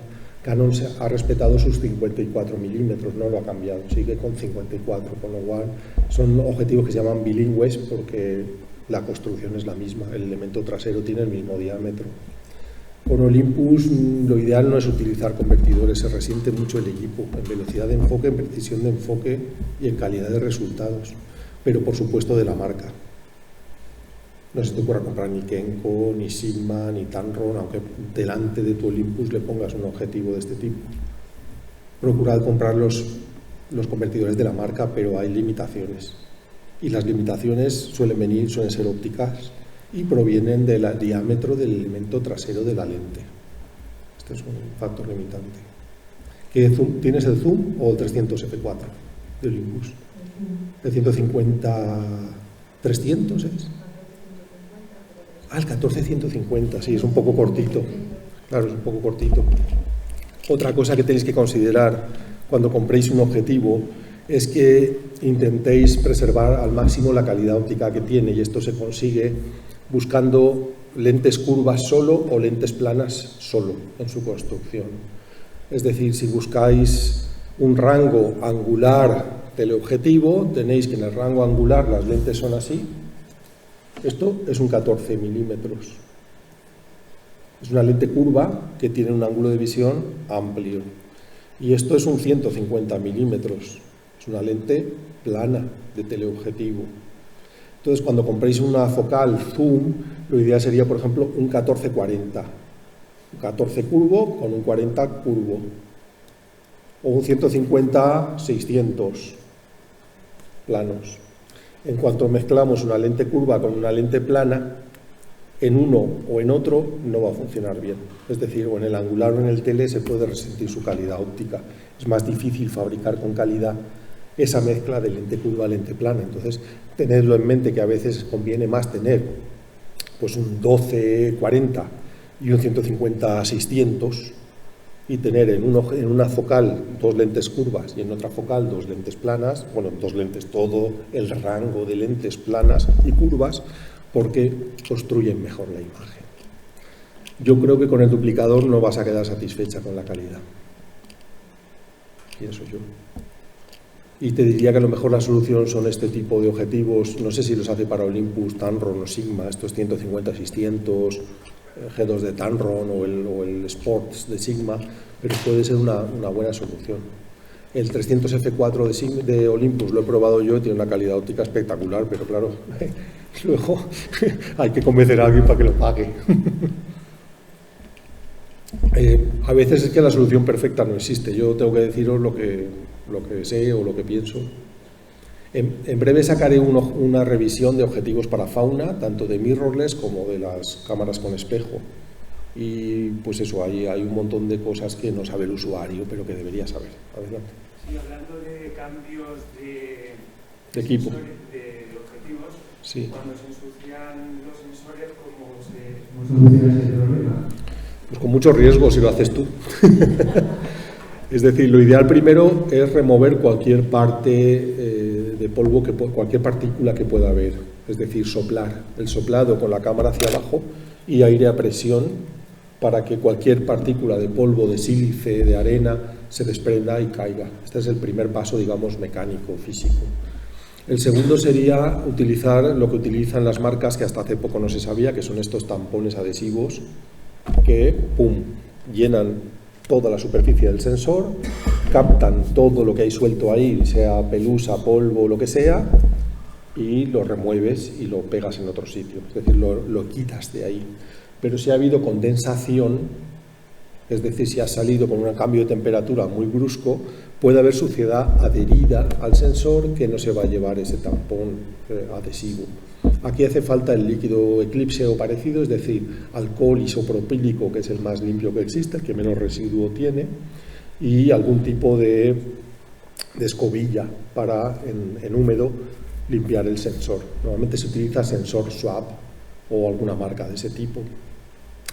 Canon ha respetado sus 54 milímetros, no lo ha cambiado, sigue con 54, con lo cual son objetivos que se llaman bilingües porque la construcción es la misma, el elemento trasero tiene el mismo diámetro. Con Olympus lo ideal no es utilizar convertidores, se resiente mucho el equipo en velocidad de enfoque, en precisión de enfoque y en calidad de resultados, pero por supuesto de la marca. No se te ocurra comprar ni Kenko, ni Sigma, ni Tamron, aunque delante de tu Olympus le pongas un objetivo de este tipo. Procurad comprar los convertidores de la marca, pero hay limitaciones. Y las limitaciones suelen ser ópticas y provienen del diámetro del elemento trasero de la lente. Este es un factor limitante. ¿Qué zoom? ¿Tienes el zoom o el 300 f4 de Olympus? ¿El 150 300 es? Ah, el 14-150, sí, es un poco cortito. Claro, es un poco cortito. Otra cosa que tenéis que considerar cuando compréis un objetivo es que intentéis preservar al máximo la calidad óptica que tiene, y esto se consigue buscando lentes curvas solo o lentes planas solo en su construcción. Es decir, si buscáis un rango angular teleobjetivo, tenéis que en el rango angular las lentes son así. Esto es un 14 milímetros. Es una lente curva que tiene un ángulo de visión amplio. Y esto es un 150 milímetros. Es una lente plana de teleobjetivo. Entonces, cuando compréis una focal zoom, lo ideal sería, por ejemplo, un 14-40. Un 14 curvo con un 40 curvo. O un 150-600 planos. En cuanto mezclamos una lente curva con una lente plana, en uno o en otro no va a funcionar bien. Es decir, o en el angular o en el tele se puede resentir su calidad óptica. Es más difícil fabricar con calidad esa mezcla de lente curva a lente plana. Entonces, tenedlo en mente que a veces conviene más tener pues un 12-40 y un 150-600 y tener en una focal dos lentes curvas y en otra focal dos lentes planas, bueno, dos lentes, todo el rango de lentes planas y curvas, porque construyen mejor la imagen. Yo creo que con el duplicador no vas a quedar satisfecha con la calidad, pienso yo. Y te diría que a lo mejor la solución son este tipo de objetivos, no sé si los hace para Olympus, Tamron o Sigma, estos 150-600, G2 de Tamron o el Sports de Sigma, pero puede ser una buena solución. El 300 f4 de Olympus lo he probado yo y tiene una calidad óptica espectacular, pero claro, luego hay que convencer a alguien para que lo pague. A veces es que la solución perfecta no existe. Yo tengo que deciros lo que sé o lo que pienso. En breve sacaré una revisión de objetivos para fauna, tanto de mirrorless como de las cámaras con espejo. Y pues eso, hay un montón de cosas que no sabe el usuario, pero que debería saber. Adelante. Sí, hablando de cambios de equipo, de objetivos, sí. Cuando se ensucian los sensores, ¿cómo se soluciona ese problema? Pues con mucho riesgo si lo haces tú. Es decir, lo ideal primero es remover cualquier parte de polvo, cualquier partícula que pueda haber. Es decir, soplar. El soplado con la cámara hacia abajo y aire a presión para que cualquier partícula de polvo, de sílice, de arena, se desprenda y caiga. Este es el primer paso, digamos, mecánico, físico. El segundo sería utilizar lo que utilizan las marcas que hasta hace poco no se sabía, que son estos tampones adhesivos que, pum, llenan toda la superficie del sensor, captan todo lo que hay suelto ahí, sea pelusa, polvo, lo que sea, y lo remueves y lo pegas en otro sitio, es decir, lo quitas de ahí. Pero si ha habido condensación, es decir, si ha salido con un cambio de temperatura muy brusco, puede haber suciedad adherida al sensor que no se va a llevar ese tampón adhesivo. Aquí hace falta el líquido Eclipse o parecido, es decir, alcohol isopropílico, que es el más limpio que existe, el que menos residuo tiene, y algún tipo de escobilla para, en húmedo, limpiar el sensor. Normalmente se utiliza Sensor Swap o alguna marca de ese tipo,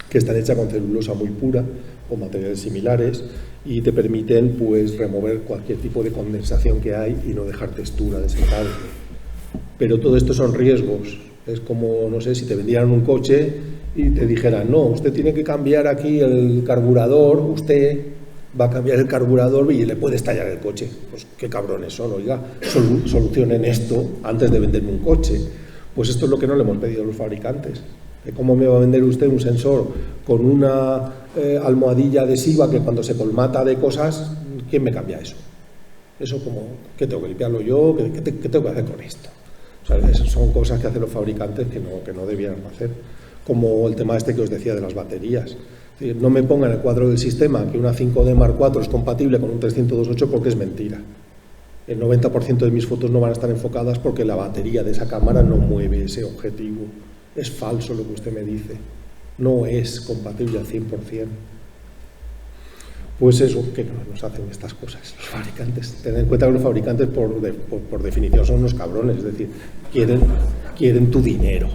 que están hechas con celulosa muy pura o materiales similares y te permiten pues remover cualquier tipo de condensación que hay y no dejar textura de ese tal. Pero todo esto son riesgos. Es como, no sé, si te vendieran un coche y te dijeran, no, usted tiene que cambiar aquí el carburador, usted, va a cambiar el carburador y le puede estallar el coche. Pues qué cabrones son, oiga, solucionen esto antes de venderme un coche. Pues esto es lo que no le hemos pedido a los fabricantes. ¿Cómo me va a vender usted un sensor con una almohadilla adhesiva que cuando se colmata de cosas, ¿quién me cambia eso? Eso como, ¿qué tengo que limpiarlo yo? ¿Qué tengo que hacer con esto? O sea, esas son cosas que hacen los fabricantes que no debieran hacer. Como el tema este que os decía de las baterías. Es decir, no me pongan en el cuadro del sistema que una 5D Mark IV es compatible con un 300-2.8 porque es mentira. El 90% de mis fotos no van a estar enfocadas porque la batería de esa cámara no mueve ese objetivo. Es falso lo que usted me dice. No es compatible al 100%. Pues eso, que no nos hacen estas cosas los fabricantes. Tened en cuenta que los fabricantes por definición son unos cabrones, es decir, quieren tu dinero.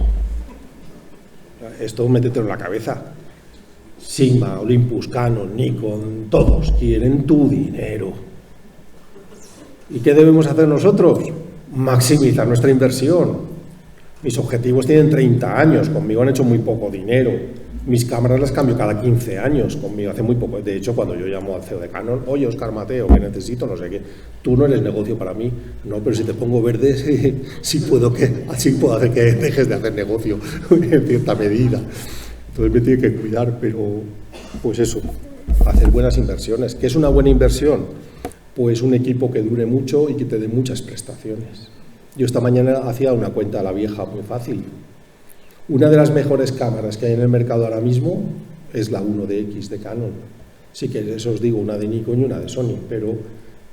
Esto métetelo en la cabeza. Sigma, Olympus, Canon, Nikon, todos quieren tu dinero. ¿Y qué debemos hacer nosotros? Maximizar nuestra inversión. Mis objetivos tienen 30 años, conmigo han hecho muy poco dinero. Mis cámaras las cambio cada 15 años, conmigo hace muy poco. De hecho, cuando yo llamo al CEO de Canon, oye, Óscar Mateo, que necesito, no sé qué, tú no eres negocio para mí. No, pero si te pongo verde, sí puedo hacer que dejes de hacer negocio en cierta medida. Entonces me tiene que cuidar, pero pues eso, hacer buenas inversiones. ¿Qué es una buena inversión? Pues un equipo que dure mucho y que te dé muchas prestaciones. Yo esta mañana hacía una cuenta a la vieja muy fácil. Una de las mejores cámaras que hay en el mercado ahora mismo es la 1DX de Canon. Sí que eso os digo, una de Nikon y una de Sony, pero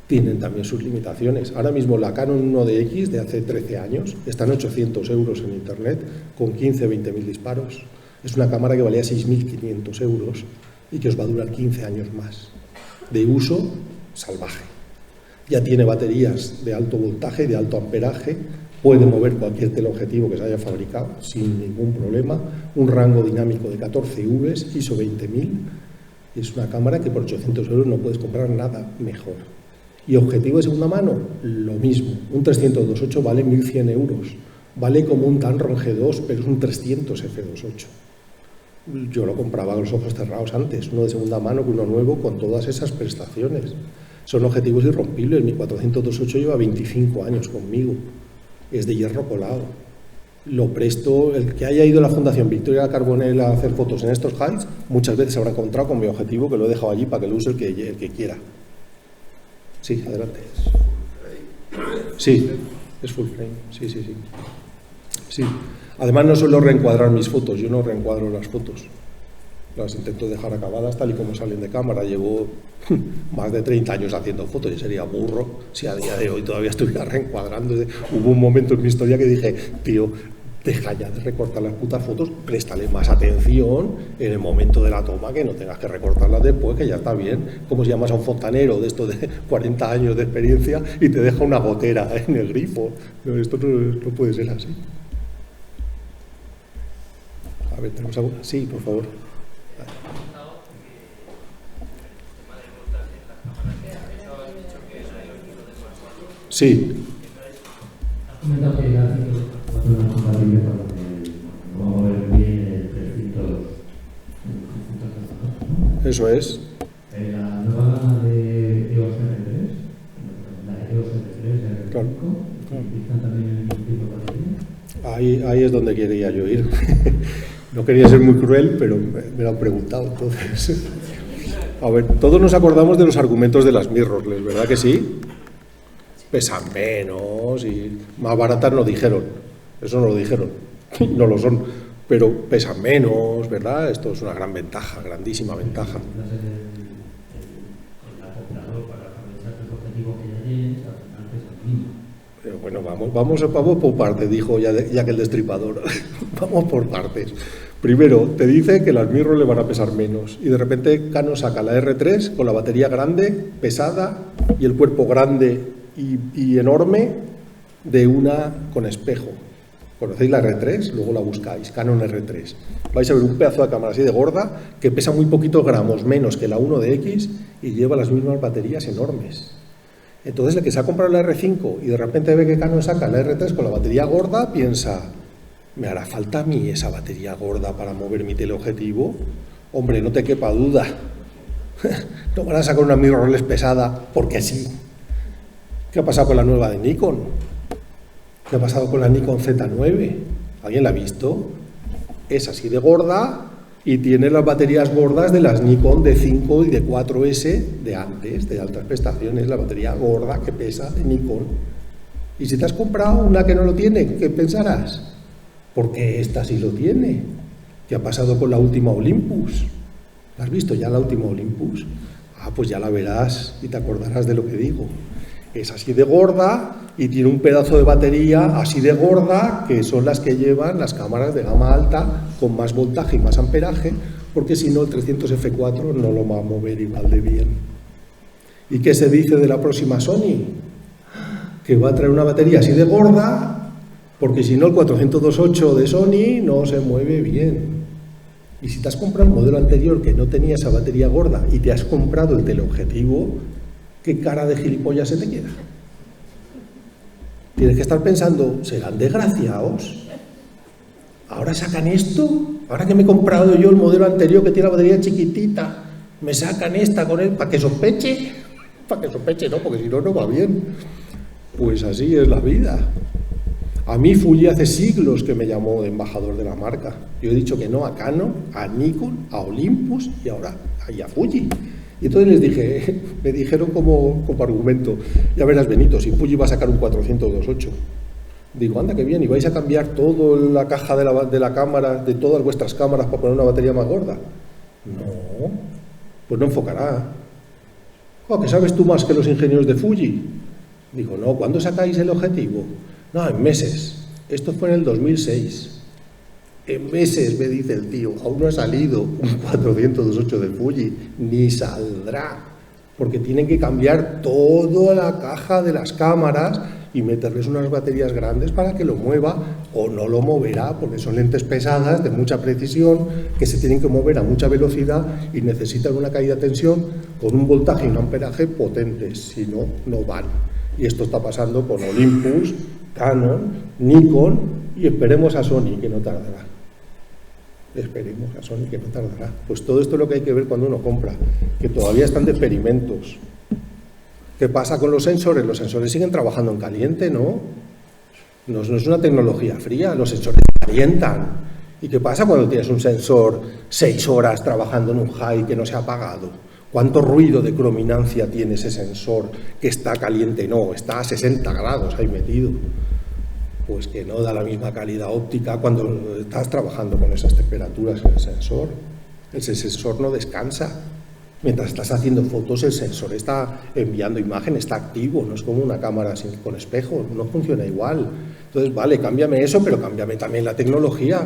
tienen también sus limitaciones. Ahora mismo la Canon 1DX de hace 13 años está en 800 euros en internet con 15-20 mil disparos. Es una cámara que valía 6.500 euros y que os va a durar 15 años más. De uso salvaje. Ya tiene baterías de alto voltaje, de alto amperaje, puede mover cualquier teleobjetivo que se haya fabricado sin ningún problema, un rango dinámico de 14 Vs, ISO 20000, es una cámara que por 800 euros no puedes comprar nada mejor. Y objetivo de segunda mano, lo mismo, un 300-2.8 vale 1.100 euros, vale como un Tamron G2, pero es un 300 F2.8. Yo lo compraba con los ojos cerrados antes, uno de segunda mano que uno nuevo con todas esas prestaciones. Son objetivos irrompibles, mi 400-2.8 lleva 25 años conmigo. Es de hierro colado. Lo presto, el que haya ido a la Fundación Victoria Carbonell a hacer fotos en estos highs, muchas veces se habrá encontrado con mi objetivo que lo he dejado allí para que lo use el que quiera. Sí, adelante. Sí, es full frame, sí. Además no suelo reencuadrar mis fotos, yo no reencuadro las fotos. Las intento dejar acabadas tal y como salen de cámara. Llevo más de 30 años haciendo fotos y sería burro si a día de hoy todavía estuviera reencuadrando. Hubo un momento en mi historia que dije, tío, deja ya de recortar las putas fotos, préstale más atención en el momento de la toma, que no tengas que recortarlas después, que ya está bien. Como si llamas a un fontanero de estos de 40 años de experiencia y te deja una gotera en el grifo. No, esto no puede ser así. A ver, ¿tenemos algo? Sí, por favor. Sí. Has comentado que la 504 no es compatible con cómo mover bien el 300, ¿no? Eso es. La nueva gama de EOS R3, la EOS R3, R5, Claro. ¿utilizan también el mismo tipo de batería? Ahí es donde quería yo ir. No quería ser muy cruel, pero me lo han preguntado, entonces. A ver, todos nos acordamos de los argumentos de las mirrorless, ¿verdad que sí? Pesan menos y más baratas no dijeron. Eso no lo dijeron, no lo son, pero pesan menos, ¿verdad? Esto es una gran ventaja, grandísima ventaja. Pero bueno, vamos por partes, dijo ya que el destripador. Vamos por partes. Primero, te dice que las mirrorless le van a pesar menos y de repente Canon saca la R3 con la batería grande, pesada y el cuerpo grande y enorme de una con espejo. ¿Conocéis la R3? Luego la buscáis, Canon R3. Vais a ver un pedazo de cámara así de gorda que pesa muy poquitos gramos menos que la 1DX y lleva las mismas baterías enormes. Entonces el que se ha comprado la R5 y de repente ve que Canon saca la R3 con la batería gorda, piensa, ¿me hará falta a mí esa batería gorda para mover mi teleobjetivo? Hombre, no te quepa duda No van a sacar una mirrorless pesada porque sí. ¿Qué ha pasado con la nueva de Nikon? ¿Qué ha pasado con la Nikon Z9? ¿Alguien la ha visto? Es así de gorda y tiene las baterías gordas de las Nikon de 5 y de 4S de antes, de altas prestaciones, la batería gorda que pesa de Nikon. Y si te has comprado una que no lo tiene, ¿qué pensarás? Porque esta sí lo tiene. ¿Qué ha pasado con la última Olympus? ¿La has visto ya la última Olympus? Ah, pues ya la verás y te acordarás de lo que digo. Es así de gorda y tiene un pedazo de batería así de gorda, que son las que llevan las cámaras de gama alta con más voltaje y más amperaje, porque si no el 300F4 no lo va a mover igual de bien. ¿Y qué se dice de la próxima Sony? Que va a traer una batería así de gorda, porque si no el 400-28 de Sony no se mueve bien. Y si te has comprado el modelo anterior que no tenía esa batería gorda y te has comprado el teleobjetivo, ¿qué cara de gilipollas se te queda? Tienes que estar pensando, ¿serán desgraciados? ¿Ahora sacan esto? ¿Ahora que me he comprado yo el modelo anterior que tiene la batería chiquitita, me sacan esta con él para que sospeche? Para que sospeche, no, porque si no, no va bien. Pues así es la vida. A mí Fuji hace siglos que me llamó de embajador de la marca. Yo he dicho que no a Canon, a Nikon, a Olympus y ahora a Fuji. Y entonces les dije, me dijeron como argumento, ya verás Benito, si Fuji va a sacar un 400-28. Digo, anda que bien, ¿y vais a cambiar toda la caja de la cámara, de todas vuestras cámaras para poner una batería más gorda? No, pues no enfocará. Oh, ¿que sabes tú más que los ingenieros de Fuji? Digo, no, ¿cuándo sacáis el objetivo? No, en meses. Esto fue en el 2006. En meses, me dice el tío, aún no ha salido un 400-28 de Fuji, ni saldrá, porque tienen que cambiar toda la caja de las cámaras y meterles unas baterías grandes para que lo mueva, o no lo moverá, porque son lentes pesadas, de mucha precisión, que se tienen que mover a mucha velocidad y necesitan una caída de tensión con un voltaje y un amperaje potentes, si no, no van. Y esto está pasando con Olympus, Canon, Nikon y esperemos a Sony, que no tardará. Esperemos a Sony, que no tardará. Pues todo esto es lo que hay que ver cuando uno compra, que todavía están de experimentos. ¿Qué pasa con los sensores? Los sensores siguen trabajando en caliente, ¿no? No es una tecnología fría, los sensores calientan. ¿Y qué pasa cuando tienes un sensor 6 horas trabajando en un high que no se ha apagado? ¿Cuánto ruido de crominancia tiene ese sensor que está caliente? No, está a 60 grados ahí metido. Pues que no da la misma calidad óptica cuando estás trabajando con esas temperaturas en el sensor. El sensor no descansa. Mientras estás haciendo fotos, el sensor está enviando imagen, está activo, no es como una cámara con espejo, no funciona igual. Entonces, vale, cámbiame eso, pero cámbiame también la tecnología.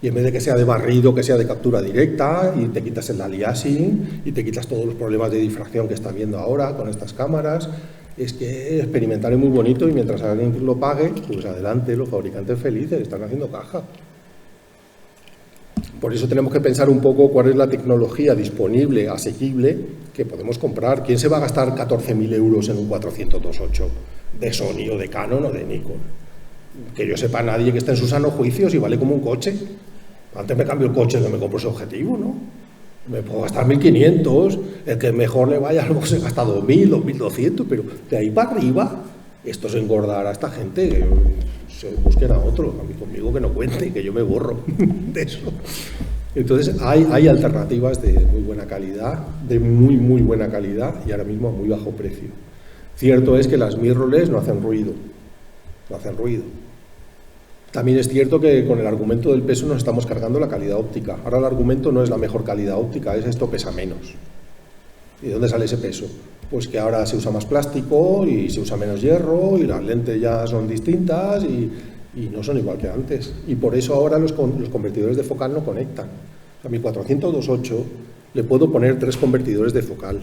Y en vez de que sea de barrido, que sea de captura directa, y te quitas el aliasing, y te quitas todos los problemas de difracción que está viendo ahora con estas cámaras. Es que experimentar es muy bonito y mientras alguien lo pague, pues adelante, los fabricantes felices, están haciendo caja. Por eso tenemos que pensar un poco cuál es la tecnología disponible, asequible, que podemos comprar. ¿Quién se va a gastar 14.000 euros en un 400-28 de Sony o de Canon o de Nikon? Que yo sepa, nadie que esté en su sano juicio, si vale como un coche. Antes me cambio el coche que me compro ese objetivo, ¿no? Me puedo gastar 1.500, el que mejor le vaya algo se gasta 2.000, 2.200, pero de ahí para arriba, esto es engordar a esta gente, que se busquen a otro, a mí conmigo que no cuente, que yo me borro de eso. Entonces hay alternativas de muy buena calidad, de muy buena calidad y ahora mismo a muy bajo precio. Cierto es que las mirrorless no hacen ruido, También es cierto que con el argumento del peso nos estamos cargando la calidad óptica. Ahora el argumento no es la mejor calidad óptica, es esto pesa menos. ¿Y de dónde sale ese peso? Pues que ahora se usa más plástico y se usa menos hierro y las lentes ya son distintas y no son igual que antes. Y por eso ahora los convertidores de focal no conectan. A mi 400-28 le puedo poner 3 convertidores de focal.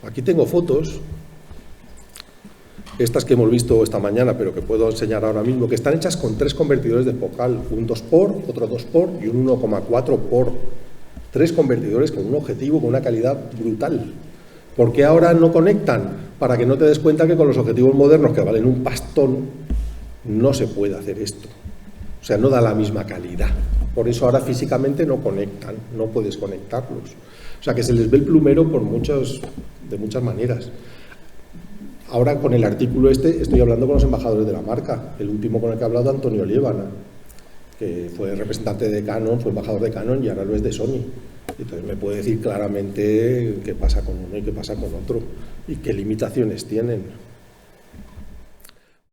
Aquí tengo fotos, estas que hemos visto esta mañana, pero que puedo enseñar ahora mismo, que están hechas con 3 convertidores de focal, un 2x, otro 2x y un 1,4x. 3 convertidores con un objetivo, con una calidad brutal. ¿Por qué ahora no conectan? Para que no te des cuenta que con los objetivos modernos, que valen un pastón, no se puede hacer esto. O sea, no da la misma calidad. Por eso ahora físicamente no conectan, no puedes conectarlos. O sea, que se les ve el plumero de muchas maneras. Ahora, con el artículo estoy hablando con los embajadores de la marca. El último con el que he hablado, Antonio Liébana, que fue representante de Canon, fue embajador de Canon y ahora lo es de Sony. Entonces me puede decir claramente qué pasa con uno y qué pasa con otro y qué limitaciones tienen.